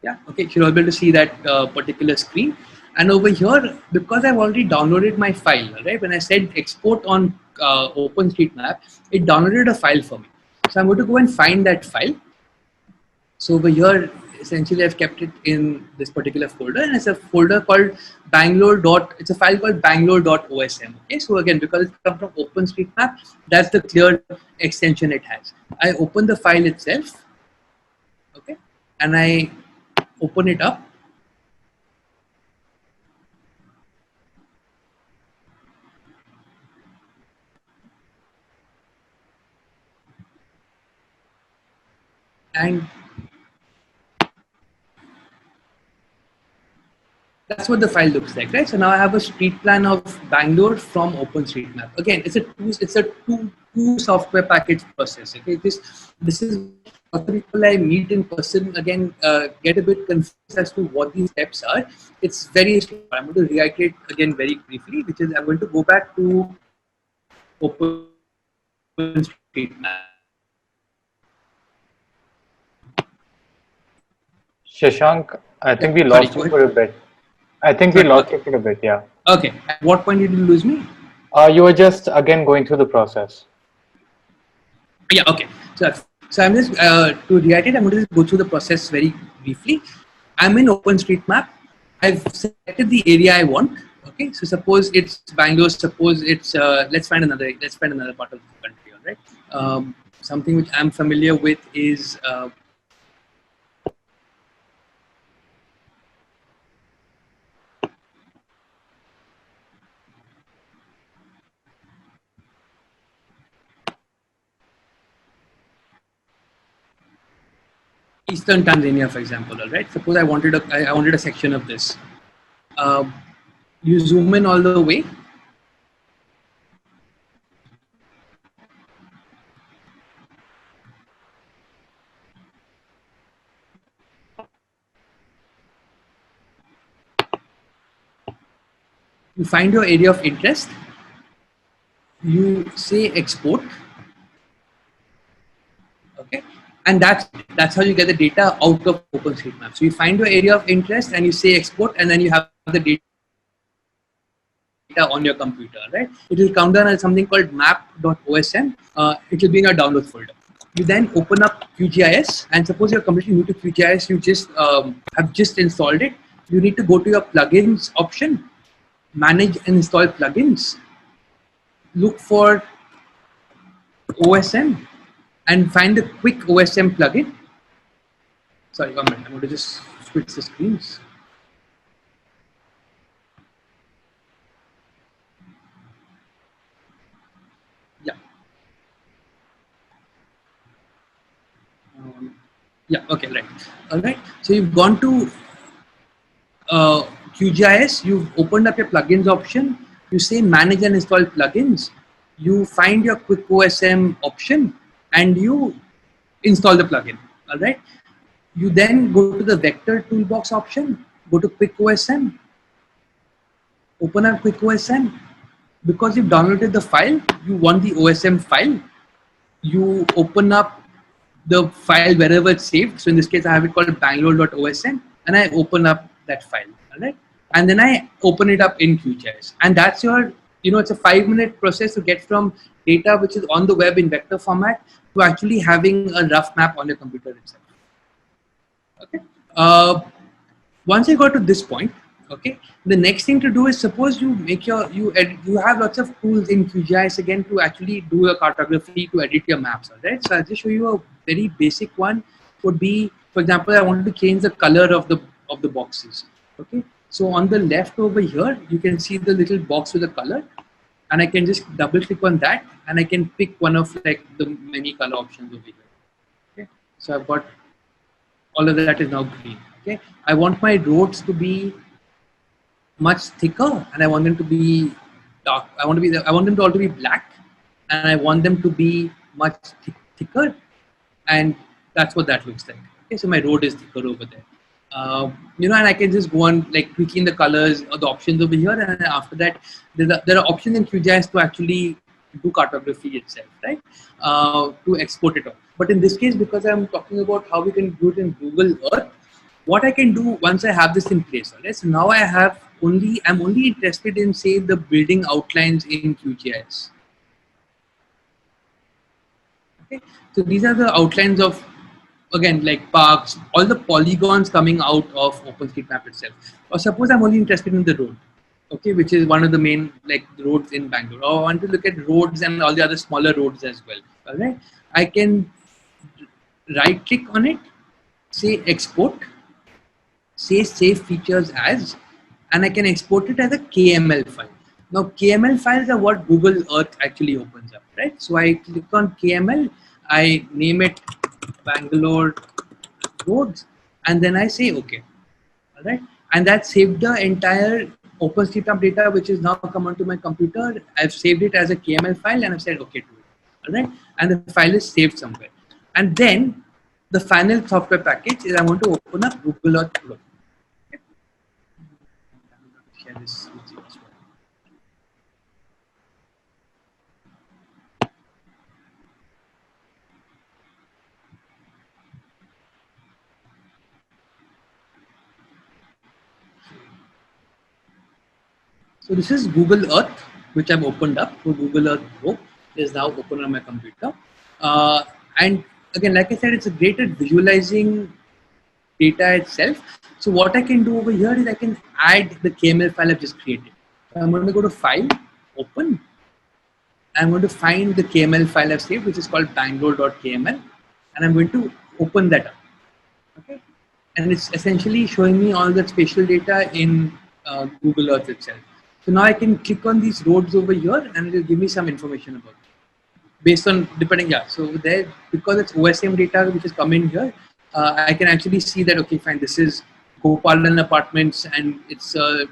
Yeah. Okay. You'll be able to see that particular screen. And over here, because I've already downloaded my file, right? When I said export on OpenStreetMap, it downloaded a file for me. So I'm going to go and find that file. So over here, essentially, I've kept it in this particular folder, and it's a folder called it's a file called bangalore.osm. Okay, so again, because it comes from OpenStreetMap, that's the clear extension it has. I open the file itself, okay, and I open it up. And that's what the file looks like, right? So now I have a street plan of Bangalore from OpenStreetMap. Again, it's a two software package process. Okay, this is what the people I meet in person again get a bit confused as to what these steps are. It's very simple. I'm going to reiterate again very briefly, which is I'm going to go back to OpenStreetMap. Shashank, I think we lost you for a bit. Yeah. Okay. At what point did you lose me? You were just again going through the process. Yeah. Okay. So I'm just to reiterate, I'm going to just go through the process very briefly. I'm in OpenStreetMap. I've selected the area I want. Okay, so suppose it's Bangalore. Suppose it's let's find another part of the country. All right. Something which I'm familiar with is Eastern Tanzania, for example. All right. Suppose I wanted a section of this. Um, you zoom in all the way. You find your area of interest. You say export. Okay, and that's how you get the data out of OpenStreetMap. So you find your area of interest and you say export, and then you have the data on your computer, right? It will come down as something called map.osm. It will be in your download folder. You then open up QGIS, and suppose you're completely new to QGIS, you just have just installed it. You need to go to your plugins option, manage and install plugins, look for OSM, and find the quick OSM plugin. Sorry, 1 minute. I'm going to just switch the screens. Yeah. Yeah. Okay. Right. All right. So you've gone to QGIS. You've opened up your plugins option. You say manage and install plugins. You find your quick OSM option and you install the plugin. All right. You then go to the vector toolbox option. Go to quick OSM. Open up quick OSM. Because you've downloaded the file, you want the OSM file. You open up the file wherever it's saved. So in this case, I have it called bangalore.osm, and I open up that file. All right, and then I open it up in QGIS, and that's your, it's a 5-minute process to get from data which is on the web in vector format to actually having a rough map on your computer itself. Okay. Once you got to this point, okay, the next thing to do is, suppose you make you have lots of tools in QGIS again to actually do your cartography, to edit your maps. All right, so I'll just show you a very basic one. Would be, for example, I wanted to change the color of the boxes. Okay, so on the left over here, you can see the little box with the color, and I can just double click on that, and I can pick one of like the many color options over here. Okay, so I've got all of that is now green. Okay, I want my roads to be much thicker, and I want them to be dark. I want them to all to be black, and I want them to be much thicker, and that's what that looks like. Okay, so my road is thicker over there. And I can just go on like tweaking the colors or the options over here, and after that, there are options in QGIS to actually do cartography itself, right? To export it all. But in this case, because I'm talking about how we can do it in Google Earth, what I can do once I have this in place, right? So now I'm only interested in, say, the building outlines in QGIS. Okay, so these are the outlines of, again, like parks, all the polygons coming out of OpenStreetMap itself. Or suppose I'm only interested in the road, okay, which is one of the main like roads in Bangalore. Or I want to look at roads and all the other smaller roads as well. All right, I can right click on it, say export, say save features as, and I can export it as a KML file. Now KML files are what Google Earth actually opens up, right? So I click on KML, I name it Bangalore roads, and then I say okay. All right, and that saved the entire OpenStreetMap data, which is now come onto my computer. I've saved it as a KML file, and I've said okay to it. All right, and the file is saved somewhere. And then the final software package is I want to open up Google Earth Pro. Okay. Share this with you as well. So this is Google Earth, which I've opened up. So Google Earth Pro is now open on my computer. And again, like I said, it's great at visualizing data itself. So what I can do over here is I can add the KML file I've just created. I'm going to go to File, Open. I'm going to find the KML file I've saved, which is called bangalore.kml, and I'm going to open that up. Okay, and it's essentially showing me all the spatial data in Google Earth itself. So now I can click on these roads over here, and it will give me some information about it. Based on depending, yeah. So there, because it's OSM data which is coming here, I can actually see that, okay, fine, this is Gopalan apartments and it's a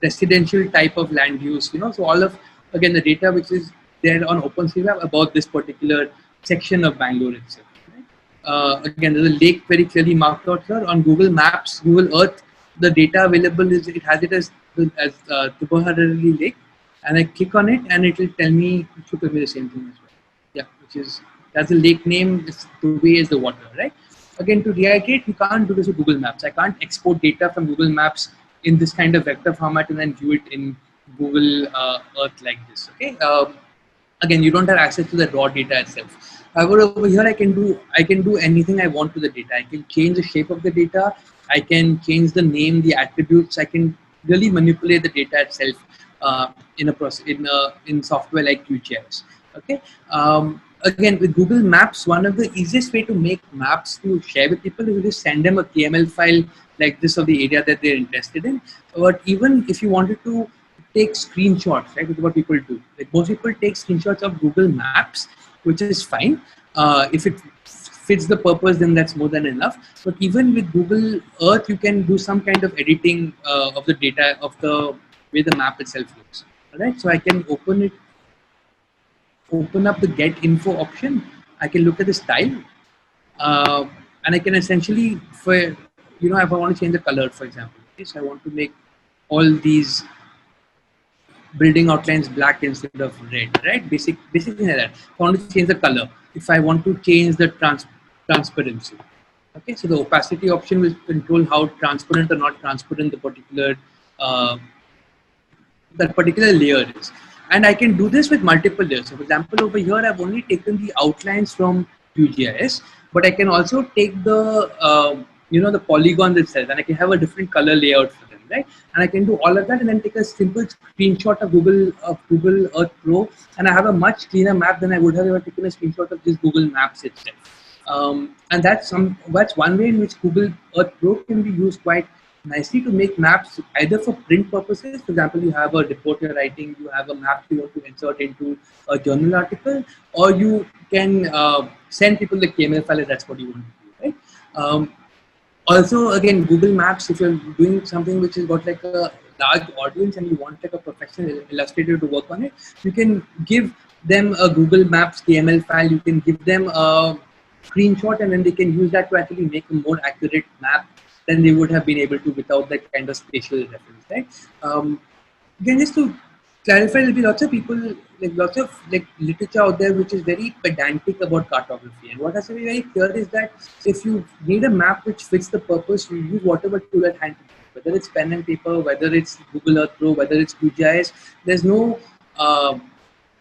residential type of land use, so all of, again, the data which is there on OpenStreetMap about this particular section of Bangalore itself. Right? Again, there's a lake very clearly marked out here on Google Maps, Google Earth. The data available is, it has it as Tubahari Lake, and I click on it and it will tell me, it should tell me the same thing as well. Yeah, which is, that's the lake name, the way is the water, right? Again, to reiterate, you can't do this with Google Maps. I can't export data from Google Maps in this kind of vector format and then view it in Google Earth like this. Okay. Again, you don't have access to the raw data itself. However, over here I can do anything I want to the data. I can change the shape of the data. I can change the name, the attributes. I can really manipulate the data itself in a process in software like QGIS. Okay. Again, with Google Maps, one of the easiest way to make maps to share with people is to just send them a KML file like this of the area that they're interested in. But even if you wanted to take screenshots, right, with what people do, like most people take screenshots of Google Maps, which is fine. If it fits the purpose, then that's more than enough. But even with Google Earth, you can do some kind of editing of the data, of the way the map itself looks. All right, so I can open up the get info option. I can look at the style, and I can essentially, for if I want to change the color, for example, okay, so I want to make all these building outlines black instead of red, right? Basically like that. If I want to change the color, if I want to change the transparency, okay, so the opacity option will control how transparent or not transparent the particular that particular layer is. And I can do this with multiple layers. So for example, over here, I've only taken the outlines from QGIS, but I can also take the, the polygons itself, and I can have a different color layout for them, right? And I can do all of that and then take a simple screenshot of Google Earth Pro, and I have a much cleaner map than I would have ever taken a screenshot of just Google Maps itself. And that's one way in which Google Earth Pro can be used quite nicely to make maps either for print purposes. For example, you have a report you're writing, you have a map you want to insert into a journal article, or you can send people the KML file if that's what you want to do, right? Also, again, Google Maps, if you're doing something which has got like a large audience and you want like a professional illustrator to work on it, you can give them a Google Maps KML file, you can give them a screenshot, and then they can use that to actually make a more accurate map than they would have been able to without that kind of spatial reference, right? Again, just to clarify, there'll be lots of people, lots of literature out there which is very pedantic about cartography. And what has to be very clear is that if you need a map which fits the purpose, you use whatever tool at hand, whether it's pen and paper, whether it's Google Earth Pro, whether it's QGIS. There's no,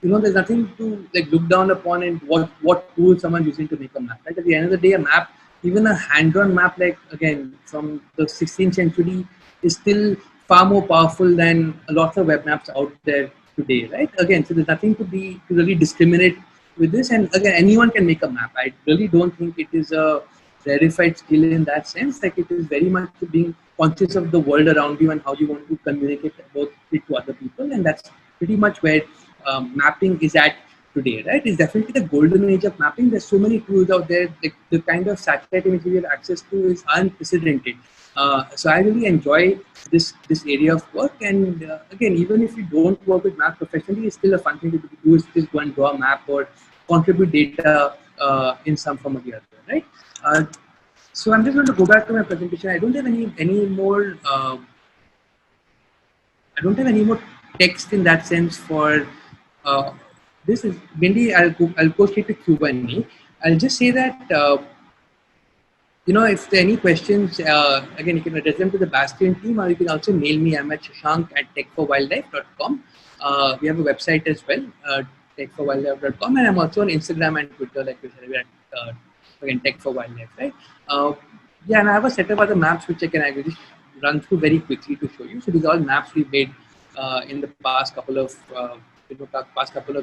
there's nothing to look down upon in what tool someone's using to make a map. Right? At the end of the day, a map, even a hand-drawn map, again from the 16th century, is still far more powerful than a lot of web maps out there today, right? Again, so there's nothing to really discriminate with this, and again, anyone can make a map. I really don't think it is a rarefied skill in that sense. It is very much being conscious of the world around you and how you want to communicate about it to other people, and that's pretty much where mapping is at today, right? It's definitely the golden age of mapping. There's so many tools out there. The kind of satellite imagery we have access to is unprecedented. So I really enjoy this area of work. And again, even if you don't work with maps professionally, it's still a fun thing to do. Is just go and draw a map or contribute data in some form or the other, right? So I'm just going to go back to my presentation. I don't have any more. I don't have any more text in that sense for. This is mainly I'll go straight to Q&A. I'll just say that if there are any questions, again, you can address them to the Bastion team, or you can also mail me. I'm at shashank@techforwildlife.com. We have a website as well, techforwildlife.com, and I'm also on Instagram and Twitter, like we said, at again, Tech for Wildlife, right? And I have a set of other maps which I can actually run through very quickly to show you. So these are all maps we made in the past couple of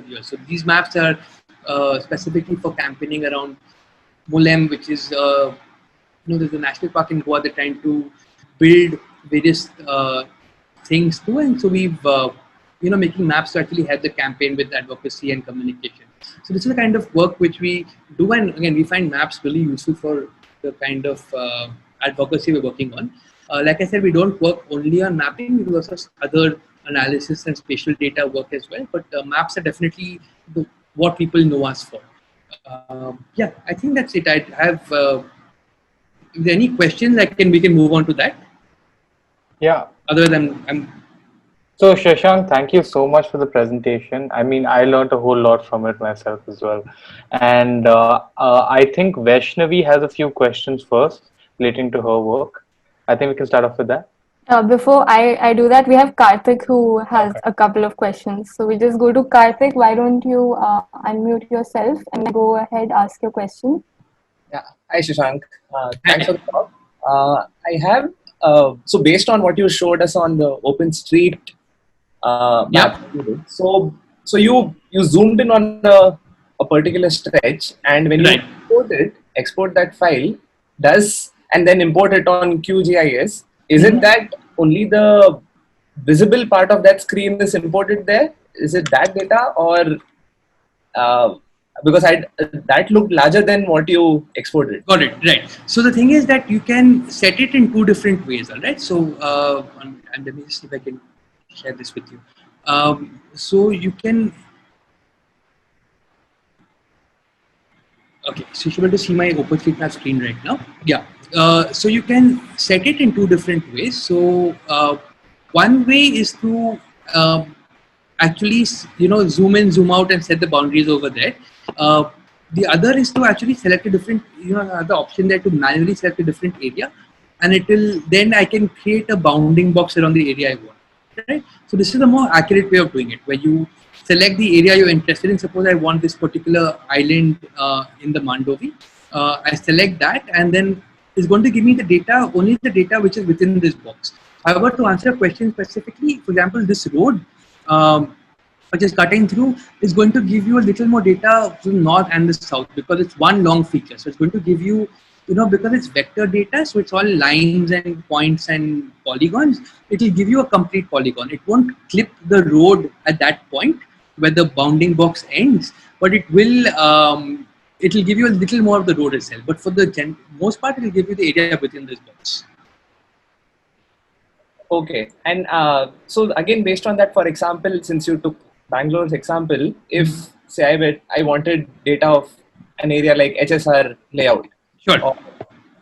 years. So these maps are specifically for campaigning around Mulem, which is there's a national park in Goa. They're trying to build various things too, and so we've making maps to actually help the campaign with advocacy and communication. So this is the kind of work which we do, and again we find maps really useful for the kind of advocacy we're working on. Like I said, we don't work only on mapping; we do also other analysis and spatial data work as well. But maps are definitely what people know us for. Yeah, I think that's it. I have. If there are any questions, we can move on to that. Yeah. Other than So Shashank, thank you so much for the presentation. I mean, I learned a whole lot from it myself as well. And I think Vaishnavi has a few questions first relating to her work. I think we can start off with that. Before I do that, we have Karthik who has a couple of questions. So we just go to Karthik. Why don't you unmute yourself and go ahead, ask your question? Yeah. Hi, Shashank. Thanks for the talk. I have, so based on what you showed us on the OpenStreet map, so you zoomed in on a particular stretch, and when you export that file, and then import it on QGIS, is it that only the visible part of that screen is imported there? Is it that data, or because that looked larger than what you exported? Got it, right. So the thing is that you can set it in two different ways, all right? So, and let me see if I can share this with you. So you can, okay, so you should be able to see my OpenStreetMap screen right now. Yeah. So you can set it in two different ways. So one way is to actually, zoom in, zoom out, and set the boundaries over there. The other is to actually select a different, the option there to manually select a different area, and then I can create a bounding box around the area I want. Right? So this is a more accurate way of doing it, where you select the area you're interested in. Suppose I want this particular island in the Mandovi. I select that, and then it's going to give me the data, only the data which is within this box. However, to answer a question specifically, for example, this road, which is cutting through, is going to give you a little more data to the north and the south, because it's one long feature. So it's going to give you, because it's vector data, so it's all lines and points and polygons, it will give you a complete polygon. It won't clip the road at that point where the bounding box ends, but it will give you a little more of the road itself. But for the most part, it will give you the area within this box. Okay, and so again, based on that, for example, since you took Bangalore's example, if say I wanted data of an area like HSR layout. Sure.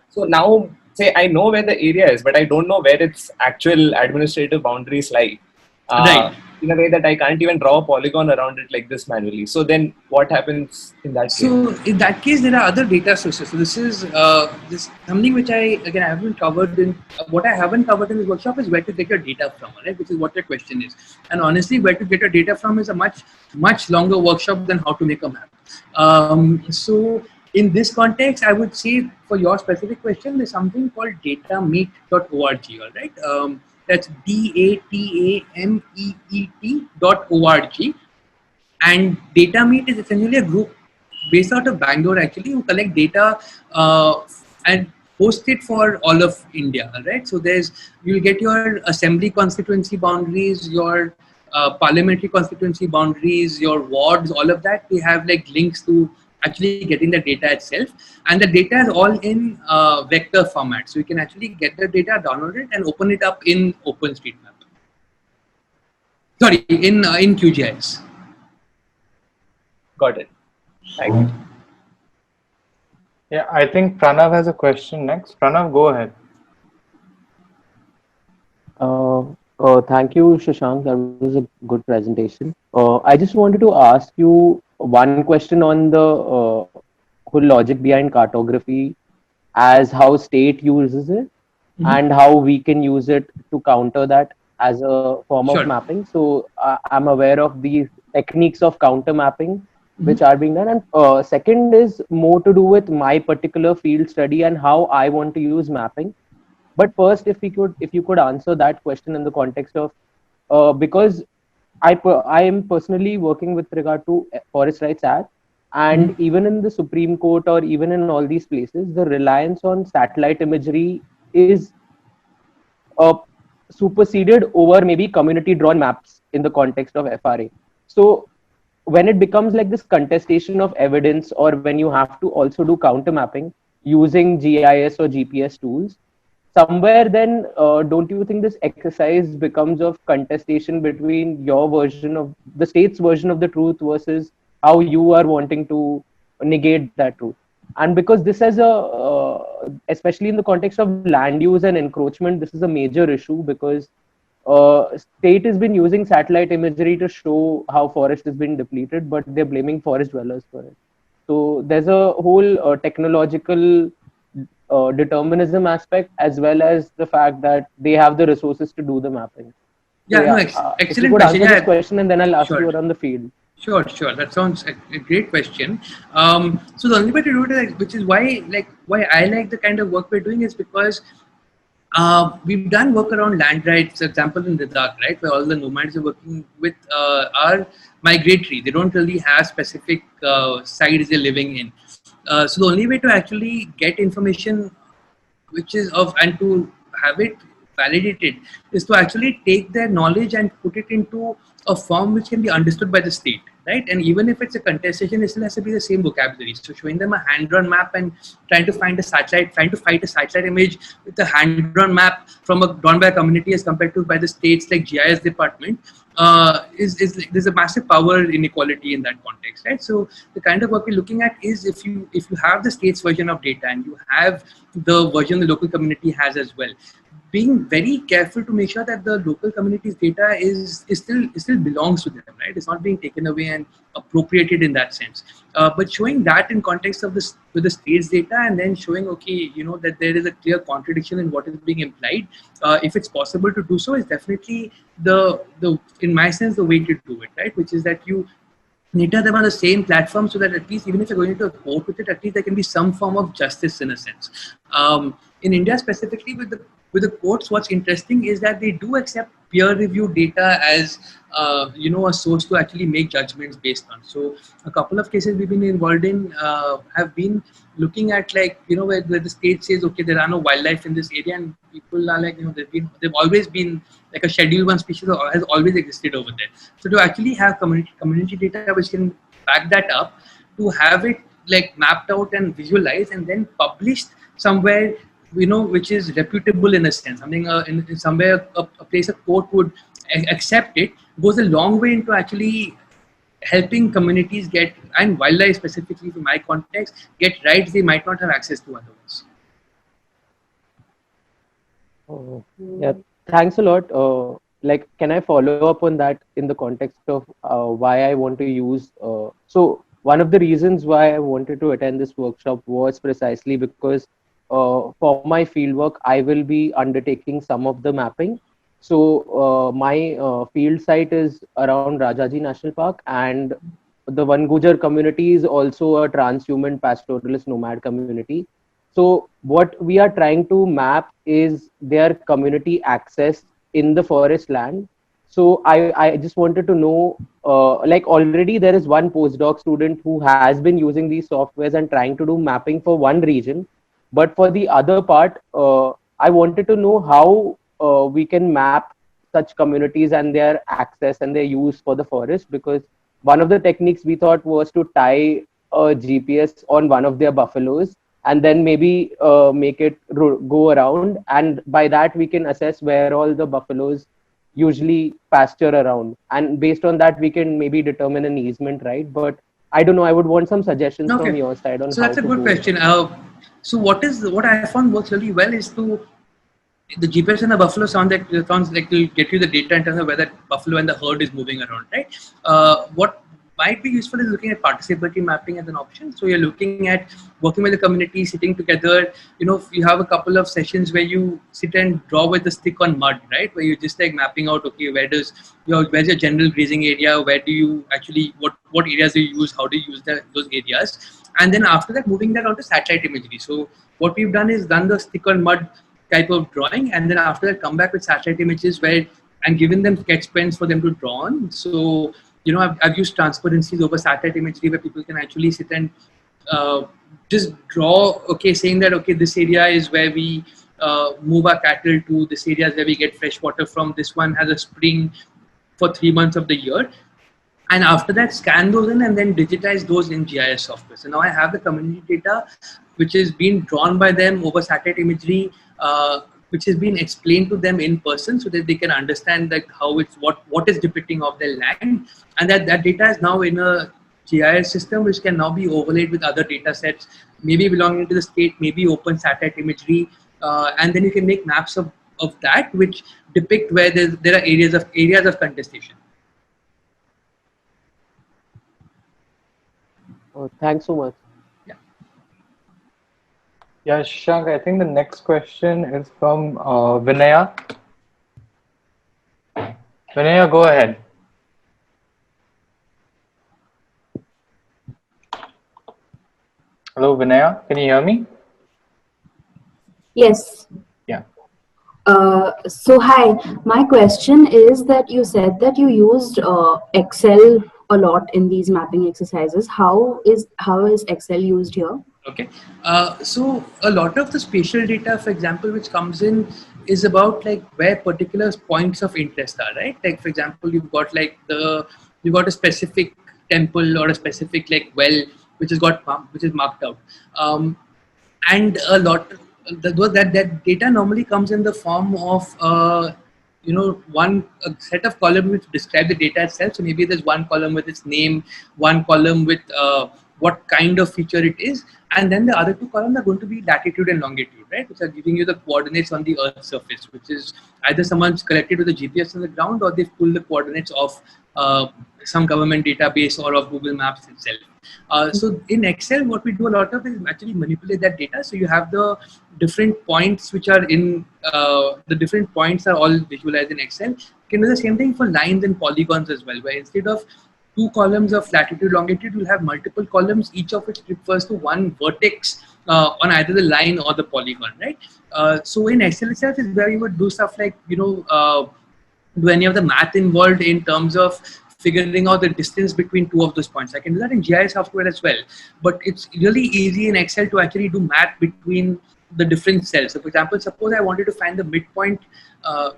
So now, say I know where the area is, but I don't know where its actual administrative boundaries lie. Right. In a way that I can't even draw a polygon around it like this manually. So then what happens in that case? So in that case, there are other data sources. So this is something which I haven't covered in, what I haven't covered in this workshop is where to get your data from, right? Which is what your question is. And honestly, where to get your data from is a much longer workshop than how to make a map. So in this context, I would say for your specific question, there's something called datameet.org, all right? That's DATAMEET.org. And DataMeet is essentially a group based out of Bangalore, actually, who collect data and post it for all of India, right? So you'll get your assembly constituency boundaries, your parliamentary constituency boundaries, your wards, all of that. They have like links to actually getting the data itself, and the data is all in vector format, so you can actually get the data, download it, and open it up in OpenStreetMap. Sorry, in QGIS. Got it. Thank you. Yeah, I think Pranav has a question next. Pranav, go ahead. Thank you, Shashank. That was a good presentation. I just wanted to ask you one question on the whole logic behind cartography, as how state uses it and how we can use it to counter that as a form of mapping. So I'm aware of these techniques of counter mapping which are being done. And second is more to do with my particular field study and how I want to use mapping. But first, if you could answer that question in the context of because I am personally working with regard to Forest Rights Act, and Mhm. even in the Supreme Court or even in all these places, the reliance on satellite imagery is uh, superseded over maybe community drawn maps in the context of FRA. So when it becomes like this contestation of evidence, or when you have to also do counter mapping using GIS or GPS tools, somewhere then don't you think this exercise becomes of contestation between your version of the state's version of the truth versus how you are wanting to negate that truth? And because this has a especially in the context of land use and encroachment, this is a major issue, because state has been using satellite imagery to show how forest has been depleted, but they're blaming forest dwellers for it. So there's a whole technological determinism aspect, as well as the fact that they have the resources to do the mapping. So Yeah, no, yeah, if you excellent could question. answer this Yeah, question, and then I'll ask sure. you around the field. Sure. That sounds a great question. So the only way to do it, which is why I like the kind of work we're doing, is because we've done work around land rights, for example, in Ladakh, right, where all the nomads are working with are migratory. They don't really have specific sites they're living in. So the only way to actually get information which is of and to have it validated is to actually take their knowledge and put it into a form which can be understood by the state, right? And even if it's a contestation, it still has to be the same vocabulary. So showing them a hand-drawn map and trying to fight a satellite image with a hand-drawn map from a drawn by a community as compared to by the states like GIS department, is there's a massive power inequality in that context, right? So the kind of work we're looking at is if you have the state's version of data and you have the version the local community has as well, being very careful to make sure that the local community's data is still belongs to them, right? It's not being taken away and appropriated in that sense. But showing that in context of this with the state's data, and then showing, okay, that there is a clear contradiction in what is being implied. If it's possible to do so, is definitely the in my sense the way to do it, right? Which is that you knit them on the same platform, so that at least even if you're going into a court with it, at least there can be some form of justice in a sense. In India specifically, with the courts, what's interesting is that they do accept peer-reviewed data as a source to actually make judgments based on. So a couple of cases we've been involved in have been looking at, like, where the state says, okay, there are no wildlife in this area, and people are like, they've always been like a schedule 1 species has always existed over there. So to actually have community data which can back that up, to have it like mapped out and visualized and then published somewhere, which is reputable in a sense, something in somewhere a place a court would accept it, goes a long way into actually helping communities get, and wildlife specifically in my context, get rights they might not have access to otherwise. Oh, yeah, thanks a lot. Like, can I follow up on that in the context of why I want to use? So, one of the reasons why I wanted to attend this workshop was precisely because for my fieldwork, I will be undertaking some of the mapping. So, my field site is around Rajaji National Park, and the Van Gujar community is also a transhuman pastoralist nomad community. So what we are trying to map is their community access in the forest land. So I just wanted to know, like, already there is one postdoc student who has been using these softwares and trying to do mapping for one region. But for the other part, I wanted to know how we can map such communities and their access and their use for the forest, because one of the techniques we thought was to tie a GPS on one of their buffaloes and then maybe make it go around, and by that we can assess where all the buffaloes usually pasture around, and based on that we can maybe determine an easement, right? But I don't know, I would want some suggestions from Okay, your side on so how that's a to good go. question. So what I found works really well is to the GPS and the buffalo sounds like to get you the data in terms of whether buffalo and the herd is moving around, right? What might be useful is looking at participatory mapping as an option. So you're looking at working with the community, sitting together. You have a couple of sessions where you sit and draw with a stick on mud, right? Where you're just like mapping out, okay, where's your general grazing area? Where do you actually what areas do you use? How do you use those areas? And then after that, moving that onto satellite imagery. So what we've done is done the stick on mud type of drawing, and then after that come back with satellite images where and given them sketch pens for them to draw on. So, I've used transparencies over satellite imagery where people can actually sit and just draw, saying that, this area is where we move our cattle to, this area is where we get fresh water from, this one has a spring for 3 months of the year. And after that, scan those in and then digitize those in GIS software. So now I have the community data, which is being drawn by them over satellite imagery, which is being explained to them in person, so that they can understand like how it's what is depicting of their land, and that data is now in a GIS system, which can now be overlaid with other data sets, maybe belonging to the state, maybe open satellite imagery, and then you can make maps of that, which depict where there are areas of contestation. Thanks so much. Yeah, Shashank, I think the next question is from Vinaya. Vinaya, go ahead. Hello, Vinaya, can you hear me? Yes. Yeah. So hi, my question is that you said that you used Excel a lot in these mapping exercises. How is Excel used here? Okay, so a lot of the spatial data, for example, which comes in is about like where particular points of interest are, right? Like for example, you've got a specific temple or a specific like well which is marked out, and a lot that data normally comes in the form of a set of columns which describe the data itself. So maybe there's one column with its name, one column with what kind of feature it is, and then the other two columns are going to be latitude and longitude, right, which are giving you the coordinates on the Earth's surface, which is either someone's collected with a GPS on the ground or they've pulled the coordinates of some government database or of Google Maps itself. So in Excel, what we do a lot of is actually manipulate that data. So you have the different points which are in the different points are all visualized in Excel. You can do the same thing for lines and polygons as well, where instead of 2 columns of latitude, longitude, you'll have multiple columns, each of which refers to one vertex on either the line or the polygon, right? So in Excel itself is where you would do stuff like, do any of the math involved in terms of figuring out the distance between 2 of those points. I can do that in GIS software as well, but it's really easy in Excel to actually do math between the different cells. So for example, suppose I wanted to find the midpoint, let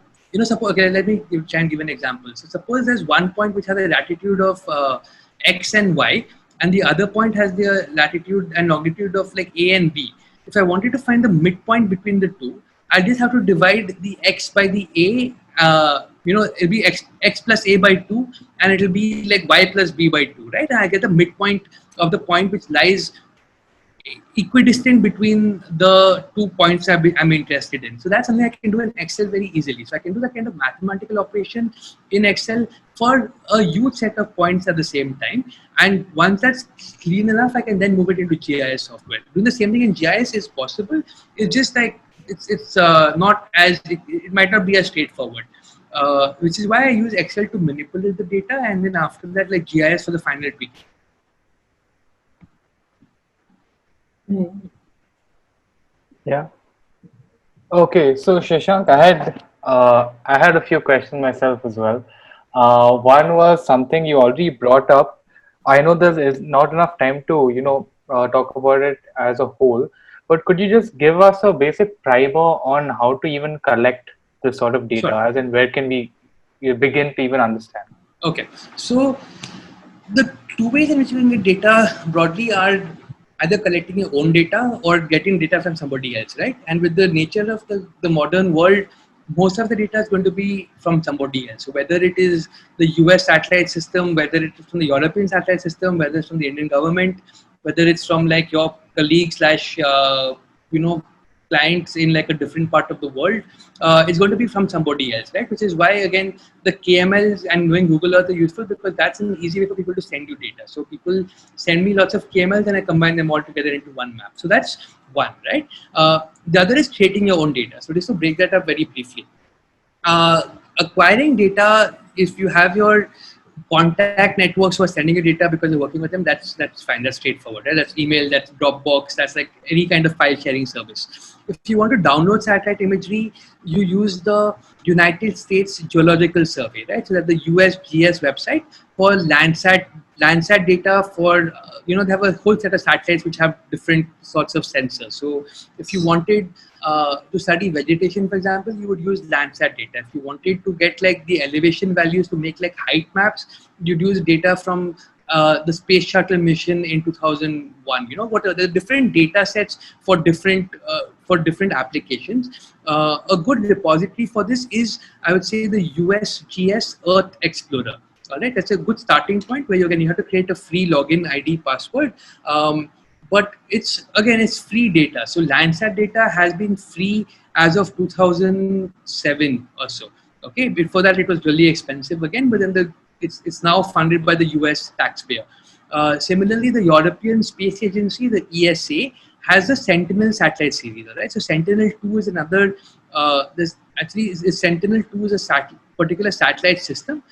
me try and give an example. So suppose there's one point which has a latitude of X and Y, and the other point has the latitude and longitude of like A and B. If I wanted to find the midpoint between the two, I just have to divide the X by the A, it'll be X plus A by 2, and it'll be like Y plus B by 2, right? And I get the midpoint of the point which lies equidistant between the 2 points I'm interested in. So that's something I can do in Excel very easily. So I can do that kind of mathematical operation in Excel for a huge set of points at the same time. And once that's clean enough, I can then move it into GIS software. Doing the same thing in GIS is possible. It's just like it's not as it might not be as straightforward. Which is why I use Excel to manipulate the data, and then after that, like GIS for the final tweak. Yeah. Okay, so Shashank, I had a few questions myself as well. One was something you already brought up. I know there's not enough time to talk about it as a whole, but could you just give us a basic primer on how to even collect this sort of data, Sure. as in where can we begin to even understand? Okay, so the 2 ways in which we can get data broadly are either collecting your own data or getting data from somebody else, right? And with the nature of the modern world, most of the data is going to be from somebody else. So whether it is the US satellite system, whether it is from the European satellite system, whether it's from the Indian government, whether it's from like your colleagues / clients in like a different part of the world, it's going to be from somebody else, right? Which is why, again, the KMLs and knowing Google Earth are useful, because that's an easy way for people to send you data. So people send me lots of KMLs and I combine them all together into one map. So that's one, right? The other is creating your own data. So just to break that up very briefly, acquiring data, if you have your contact networks who are sending you data because you're working with them, that's fine. That's straightforward. Right? That's email, that's Dropbox, that's like any kind of file sharing service. If you want to download satellite imagery, you use the United States Geological Survey, right? So that the USGS website for Landsat data for, they have a whole set of satellites which have different sorts of sensors. So if you wanted to study vegetation, for example, you would use Landsat data. If you wanted to get like the elevation values to make like height maps, you'd use data from the space shuttle mission in 2001. What are the different data sets for different applications? A good repository for this is, I would say, the USGS Earth Explorer. All right, that's a good starting point where you have to create a free login ID password. But it's free data. So Landsat data has been free as of 2007 or so. Okay, before that it was really expensive again, but then it's now funded by the US taxpayer. Similarly, the European Space Agency, the ESA, has the Sentinel satellite series. Right, so Sentinel-2 is another. Sentinel-2 is a particular satellite system.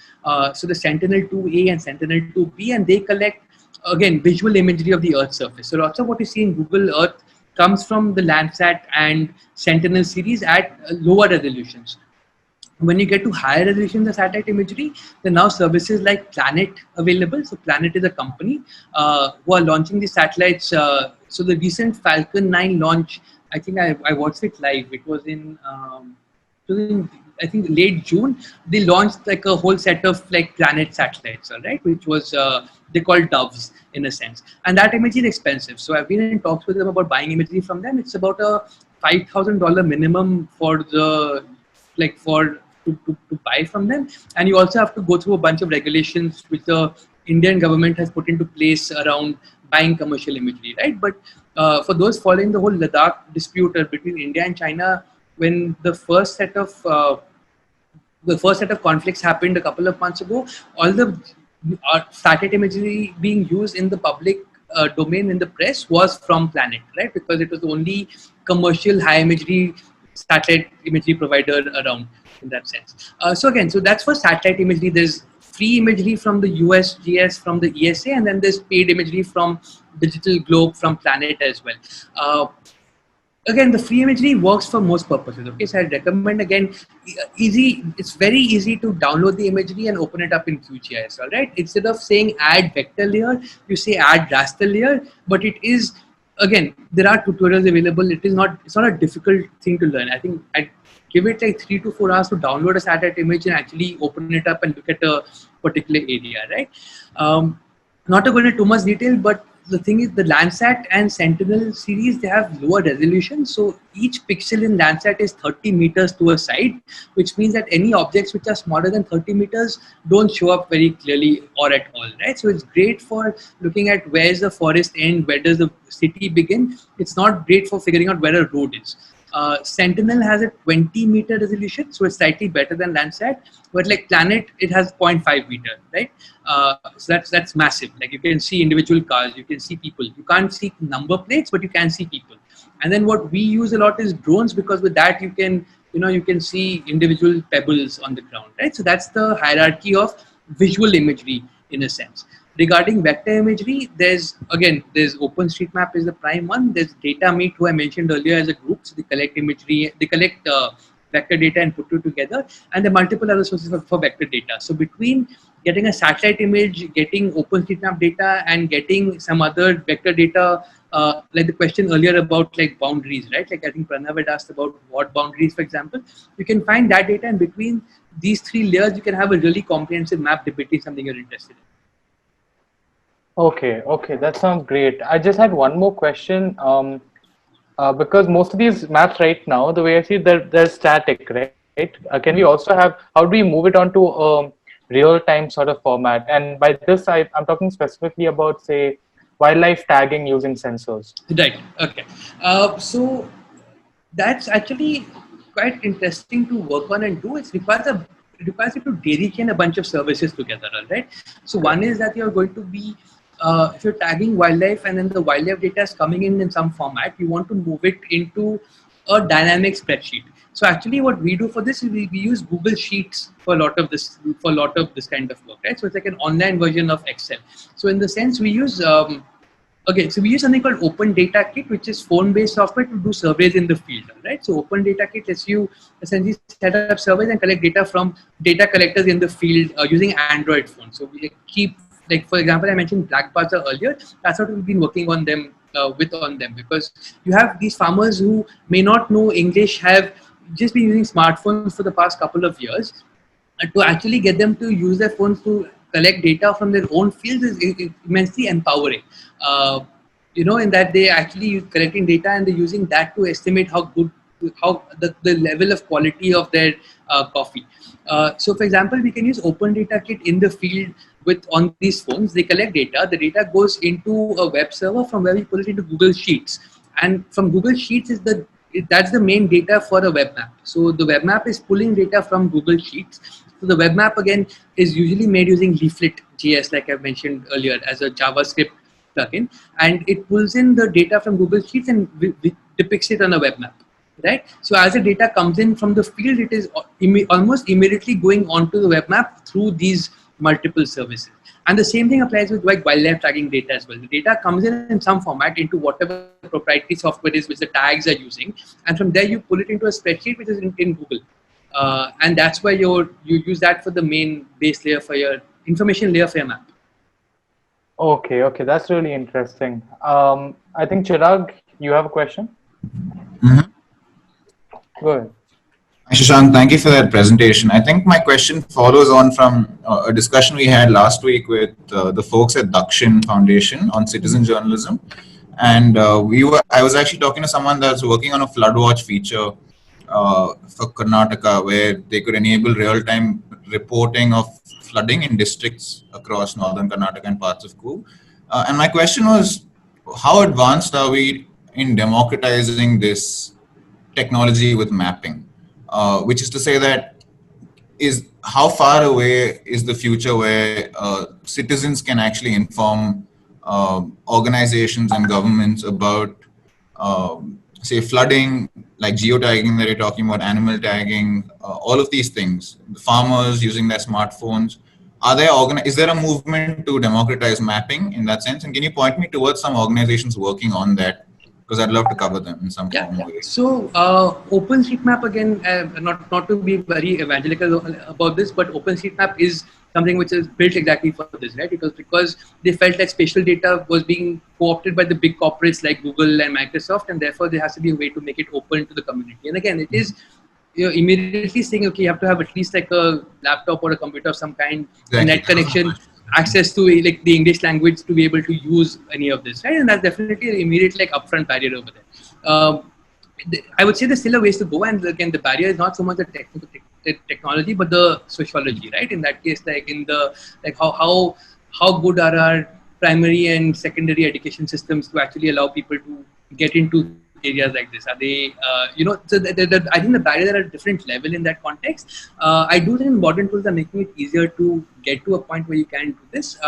So the Sentinel-2A and Sentinel-2B, and they collect, again, visual imagery of the Earth's surface. So lots of what you see in Google Earth comes from the Landsat and Sentinel series at lower resolutions. When you get to higher resolutions of satellite imagery, there are now services like Planet available. So Planet is a company who are launching these satellites. So the recent Falcon 9 launch, I think I watched it live. It was in I think late June. They launched like a whole set of like Planet satellites, all right, which was they call doves in a sense, and that imagery is expensive. So I've been in talks with them about buying imagery from them. It's about a $5,000 minimum for the to buy from them, and you also have to go through a bunch of regulations which the Indian government has put into place around buying commercial imagery, right? But for those following the whole Ladakh dispute between India and China, when the first set of conflicts happened a couple of months ago, all the satellite imagery being used in the public domain in the press was from Planet, right? Because it was the only commercial high imagery satellite imagery provider around in that sense. So that's for satellite imagery. There's free imagery from the USGS, from the ESA, and then there's paid imagery from Digital Globe, from Planet as well. Again, the free imagery works for most purposes. Okay, so I recommend, again, it's very easy to download the imagery and open it up in QGIS. All right, instead of saying add vector layer, you say add raster layer. But it is, again, there are tutorials available. It's not a difficult thing to learn. I think I'd give it like 3 to 4 hours to download a satellite image and actually open it up and look at a particular area. Right. Not to go into too much detail, but the thing is, the Landsat and Sentinel series, they have lower resolution. So each pixel in Landsat is 30 meters to a side, which means that any objects which are smaller than 30 meters don't show up very clearly or at all, right? So it's great for looking at where's the forest end, where does the city begin. It's not great for figuring out where a road is. Sentinel has a 20-meter resolution, so it's slightly better than Landsat. But like Planet, it has 0.5 meter, right? So that's massive. Like you can see individual cars, you can see people. You can't see number plates, but you can see people. And then what we use a lot is drones, because with that you can see individual pebbles on the ground, right? So that's the hierarchy of visual imagery in a sense. Regarding vector imagery, there's OpenStreetMap is the prime one. There's DataMeet, who I mentioned earlier, as a group. So they collect imagery, they collect vector data and put it together. And there are multiple other sources for vector data. So between getting a satellite image, getting OpenStreetMap data, and getting some other vector data, like the question earlier about like boundaries, right? Like I think Pranav had asked about what boundaries, for example. You can find that data, and between these 3 layers, you can have a really comprehensive map depicting something you're interested in. Okay, that sounds great. I just had one more question, because most of these maps right now, the way I see it, they're static, right? Can we also have, how do we move it onto a real-time sort of format? And by this, I'm talking specifically about, say, wildlife tagging using sensors. Right, okay. So that's actually quite interesting to work on and do. It requires you to dairy chain a bunch of services together, right? So one is that you're going to be, if you're tagging wildlife and then the wildlife data is coming in some format, you want to move it into a dynamic spreadsheet. So actually, what we do for this is we use Google Sheets for a lot of this kind of work, right? So it's like an online version of Excel. So in the sense, we use okay, so we use something called Open Data Kit, which is phone-based software to do surveys in the field, right? So Open Data Kit lets you essentially set up surveys and collect data from data collectors in the field using Android phones. So we keep, like for example, I mentioned Black Bazaar earlier. That's what we've been working on them on them, because you have these farmers who may not know English, have just been using smartphones for the past couple of years. To actually get them to use their phones to collect data from their own fields is immensely empowering. In that they actually collecting data and they're using that to estimate how the level of quality of their coffee. So for example, we can use Open Data Kit in the field on these phones. They collect data. The data goes into a web server from where we pull it into Google Sheets. And from Google Sheets that's the main data for a web map. So the web map is pulling data from Google Sheets. So the web map again is usually made using Leaflet.js, like I mentioned earlier, as a JavaScript plugin, and it pulls in the data from Google Sheets and depicts it on a web map, right? So as the data comes in from the field, it is almost immediately going onto the web map through these multiple services. And the same thing applies with like wildlife tagging data as well. The data comes in some format into whatever proprietary software is which the tags are using, and from there you pull it into a spreadsheet which is in Google. And that's why you use that for the main base layer for your information layer for your map. Okay, that's really interesting. I think Chirag, you have a question? Mm-hmm. Go ahead. Hi, Shashank, thank you for that presentation. I think my question follows on from a discussion we had last week with the folks at Dakshin Foundation on citizen journalism. And I was actually talking to someone that's working on a flood watch feature for Karnataka, where they could enable real-time reporting of flooding in districts across northern Karnataka and parts of Coorg. And my question was, how advanced are we in democratizing this technology with mapping? Which is to say that how far away is the future where citizens can actually inform organizations and governments about say flooding, like geotagging that you're talking about, animal tagging, all of these things, the farmers using their smartphones. Is there a movement to democratize mapping in that sense? And can you point me towards some organizations working on that? Because I'd love to cover them in some form or way. So OpenStreetMap, again, not to be very evangelical about this, but OpenStreetMap is something which is built exactly for this, right? Because they felt like spatial data was being co-opted by the big corporates like Google and Microsoft, and therefore there has to be a way to make it open to the community. And again, it is immediately saying, okay, you have to have at least like a laptop or a computer of some kind, a net connection, access to like the English language to be able to use any of this, right? And that's definitely an immediate like upfront barrier over there. I would say there's still a ways to go, and again, the barrier is not so much the technology, but the sociology, right? In that case, like in the how good are our primary and secondary education systems to actually allow people to get into areas like this? Are they, so I think the barriers are at a different level in that context. I do think modern tools are making it easier to get to a point where you can do this.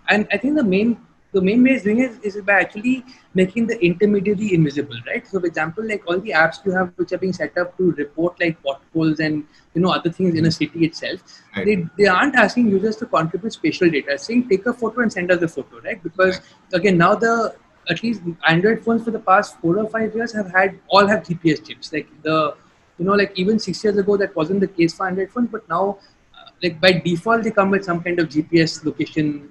And I think the main way is doing it is by actually making the intermediary invisible, right? So for example, like all the apps you have which are being set up to report like potholes and other things in a city itself, right. They aren't asking users to contribute spatial data, saying take a photo and send us the photo, right? Because again, now at least Android phones for the past 4 or 5 years all have GPS chips. Like like even 6 years ago that wasn't the case for Android phones, but now like by default they come with some kind of GPS location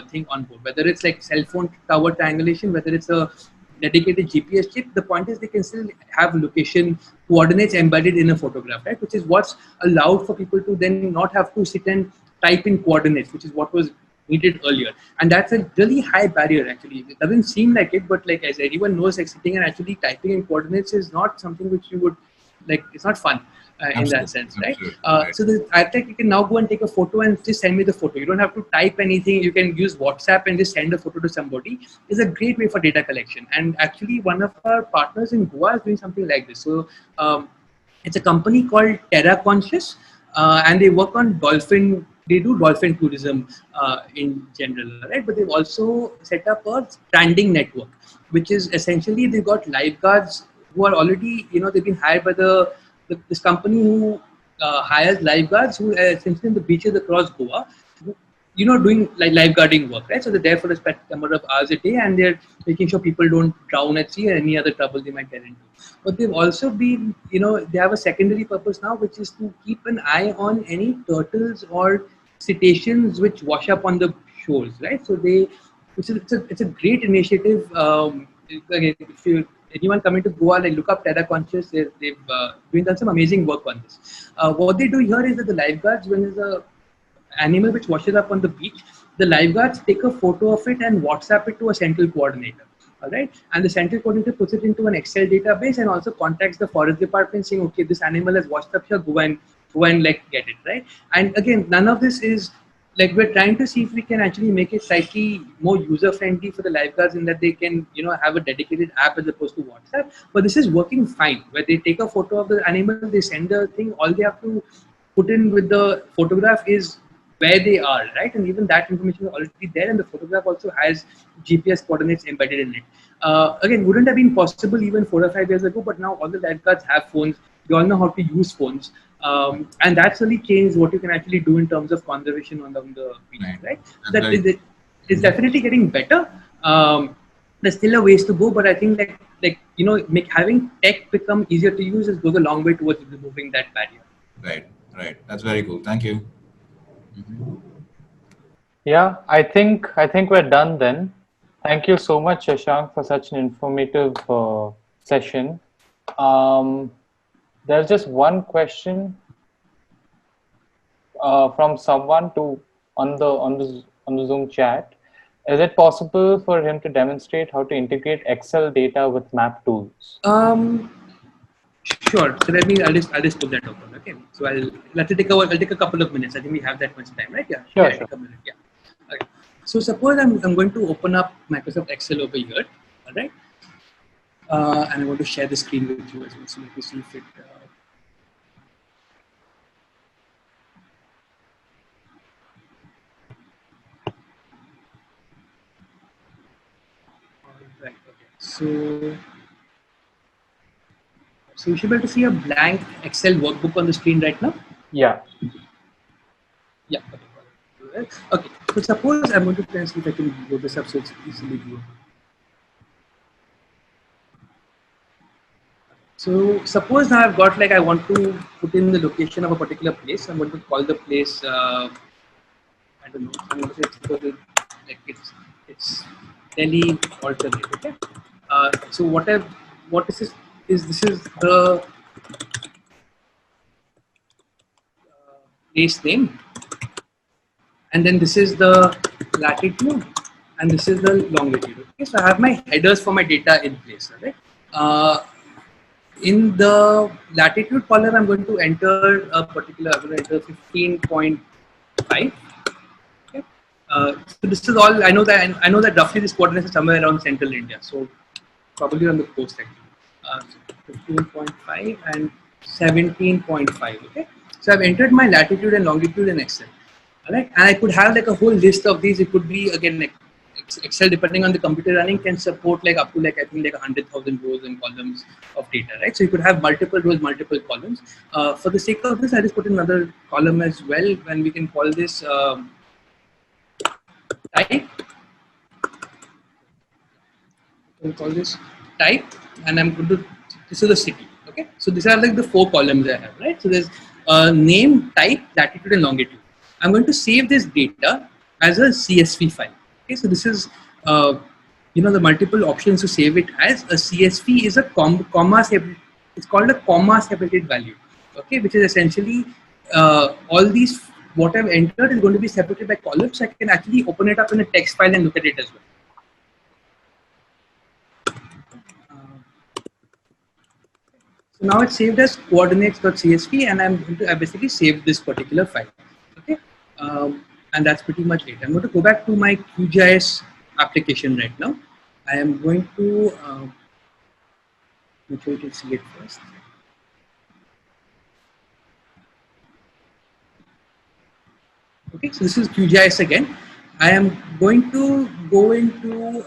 thing on board. Whether it's like cell phone tower triangulation, whether it's a dedicated GPS chip, the point is they can still have location coordinates embedded in a photograph, right? Which is what's allowed for people to then not have to sit and type in coordinates, which is what was needed earlier. And that's a really high barrier actually. It doesn't seem like it, but like as everyone knows, like sitting and actually typing in coordinates is not something which you would like, it's not fun. In that sense, right? So I think you can now go and take a photo and just send me the photo. You don't have to type anything. You can use WhatsApp and just send a photo to somebody. It's a great way for data collection. And actually one of our partners in Goa is doing something like this. So it's a company called Terra Conscious, and they work on they do dolphin tourism in general, right? But they've also set up a stranding network, which is essentially they've got lifeguards who are already, they've been hired by the this company who hires lifeguards who are essentially in the beaches across Goa, doing like lifeguarding work, right? So they're there for a specific number of hours a day, and they're making sure people don't drown at sea or any other trouble they might get into. But they've also been, they have a secondary purpose now, which is to keep an eye on any turtles or cetaceans which wash up on the shores, right? So it's a great initiative. Again, if anyone coming to Goa, like look up Terra Conscious, they've done some amazing work on this. What they do here is that the lifeguards, when there's a animal which washes up on the beach, the lifeguards take a photo of it and WhatsApp it to a central coordinator. All right, and the central coordinator puts it into an Excel database and also contacts the forest department saying, okay, this animal has washed up here, go and like get it, right? And again, none of this is like, we're trying to see if we can actually make it slightly more user friendly for the lifeguards in that they can, have a dedicated app as opposed to WhatsApp. But this is working fine, where they take a photo of the animal, they send the thing, all they have to put in with the photograph is where they are, right? And even that information is already there, and the photograph also has GPS coordinates embedded in it. Again, wouldn't have been possible even 4 or 5 years ago, but now all the lifeguards have phones. They all know how to use phones. And that's really changed what you can actually do in terms of conservation on the beach, right? It's definitely getting better. There's still a ways to go, but I think having tech become easier to use goes a long way towards removing that barrier. Right. That's very cool. Thank you. Yeah, I think we're done then. Thank you so much, Shashank, for such an informative session. There's just one question from someone on the Zoom chat. Is it possible for him to demonstrate how to integrate Excel data with map tools? Sure. So I'll just put that open. Okay. So I'll take a couple of minutes. I think we have that much time, right? Yeah. Sure. Take a minute. Yeah. Okay. So suppose I'm going to open up Microsoft Excel over here. All right. And I want to share the screen with you as well. So let me see if it. All right. Okay. So you should be able to see a blank Excel workbook on the screen right now. Yeah. Yeah. Okay. So suppose I'm going to try and see if I can blow this up so it's easily viewable. So suppose now I've got I want to put in the location of a particular place. I'm going to call the place. I don't know. I'm going to say it's Delhi alternate. Okay. So what is this? This is the place name, and then this is the latitude, and this is the longitude. Okay, so I have my headers for my data in place. Right. In the latitude column, I'm going to enter a particular. I'm going to enter 15.5. Okay. So this is all. I know that roughly this coordinate is somewhere around central India. So probably on the coast actually. 15.5 and 17.5. Okay, so I've entered my latitude and longitude in Excel. All right, and I could have a whole list of these. It could be again Excel, depending on the computer running, can support up to I think 100,000 rows and columns of data. Right, so you could have multiple rows, multiple columns. For the sake of this, I just put another column as well, and we can call this type. We'll call this type, and I'm going to. This is the city. Okay, so these are the 4 columns I have. Right, so there's name, type, latitude, and longitude. I'm going to save this data as a CSV file. Okay, so this is the multiple options to save it as. A CSV is a comma. It's called a comma separated value. Okay, which is essentially all these what I've entered is going to be separated by columns. So I can actually open it up in a text file and look at it as well. So now it's saved as coordinates.csv, and I basically saved this particular file. Okay, and that's pretty much it. I'm going to go back to my QGIS application right now. I am going to make sure you can see it first. Okay, so this is QGIS again. I am going to go into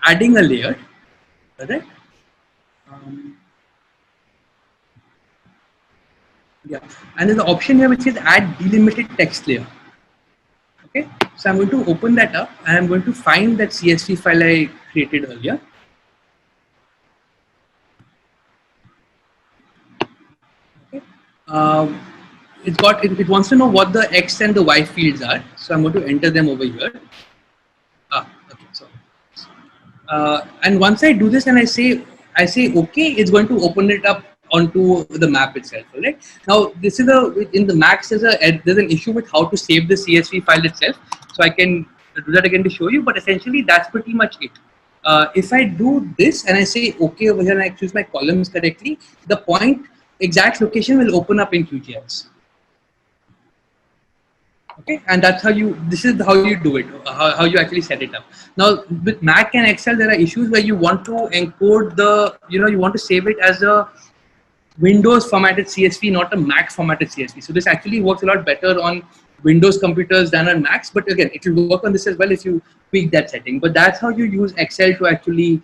adding a layer. Correct. Yeah, and there's the option here which says add delimited text layer. Okay, so I'm going to open that up and I'm going to find that CSV file I created earlier. Okay. It wants to know what the X and the Y fields are, so I'm going to enter them over here. Okay, so and once I do this and I say okay, it's going to open it up onto the map itself. Right now, this is in the Macs there's an issue with how to save the CSV file itself. So I can do that again to show you, but essentially that's pretty much it. If I do this and I say okay over here and I choose my columns correctly, the point exact location will open up in QGIS. Okay, and that's this is how you do it, how you actually set it up. Now with Mac and Excel, there are issues where you want to encode you want to save it as a Windows formatted CSV, not a Mac formatted CSV. So this actually works a lot better on Windows computers than on Macs, but again, it will work on this as well if you tweak that setting. But that's how you use Excel to actually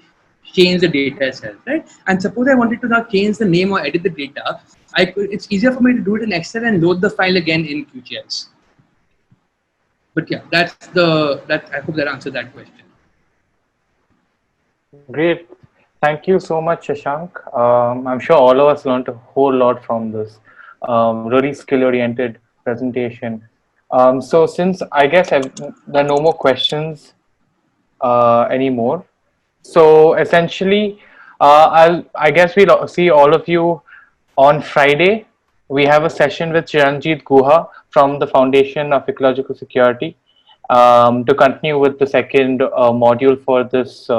change the data itself, right? And suppose I wanted to now change the name or edit the data, it's easier for me to do it in Excel and load the file again in QGIS. But yeah, I hope that answers that question. Great. Thank you so much, Shashank. I'm sure all of us learned a whole lot from this really skill-oriented presentation. So since I guess there are no more questions anymore, so essentially, I guess we'll see all of you on Friday. We have a session with Chiranjit Guha from the Foundation of Ecological Security to continue with the second module for this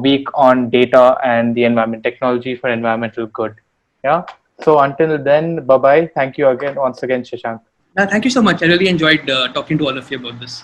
week on data and the environment, technology for environmental good. Yeah. So until then, bye-bye. Thank you again, once again, Shashank. Thank you so much. I really enjoyed talking to all of you about this.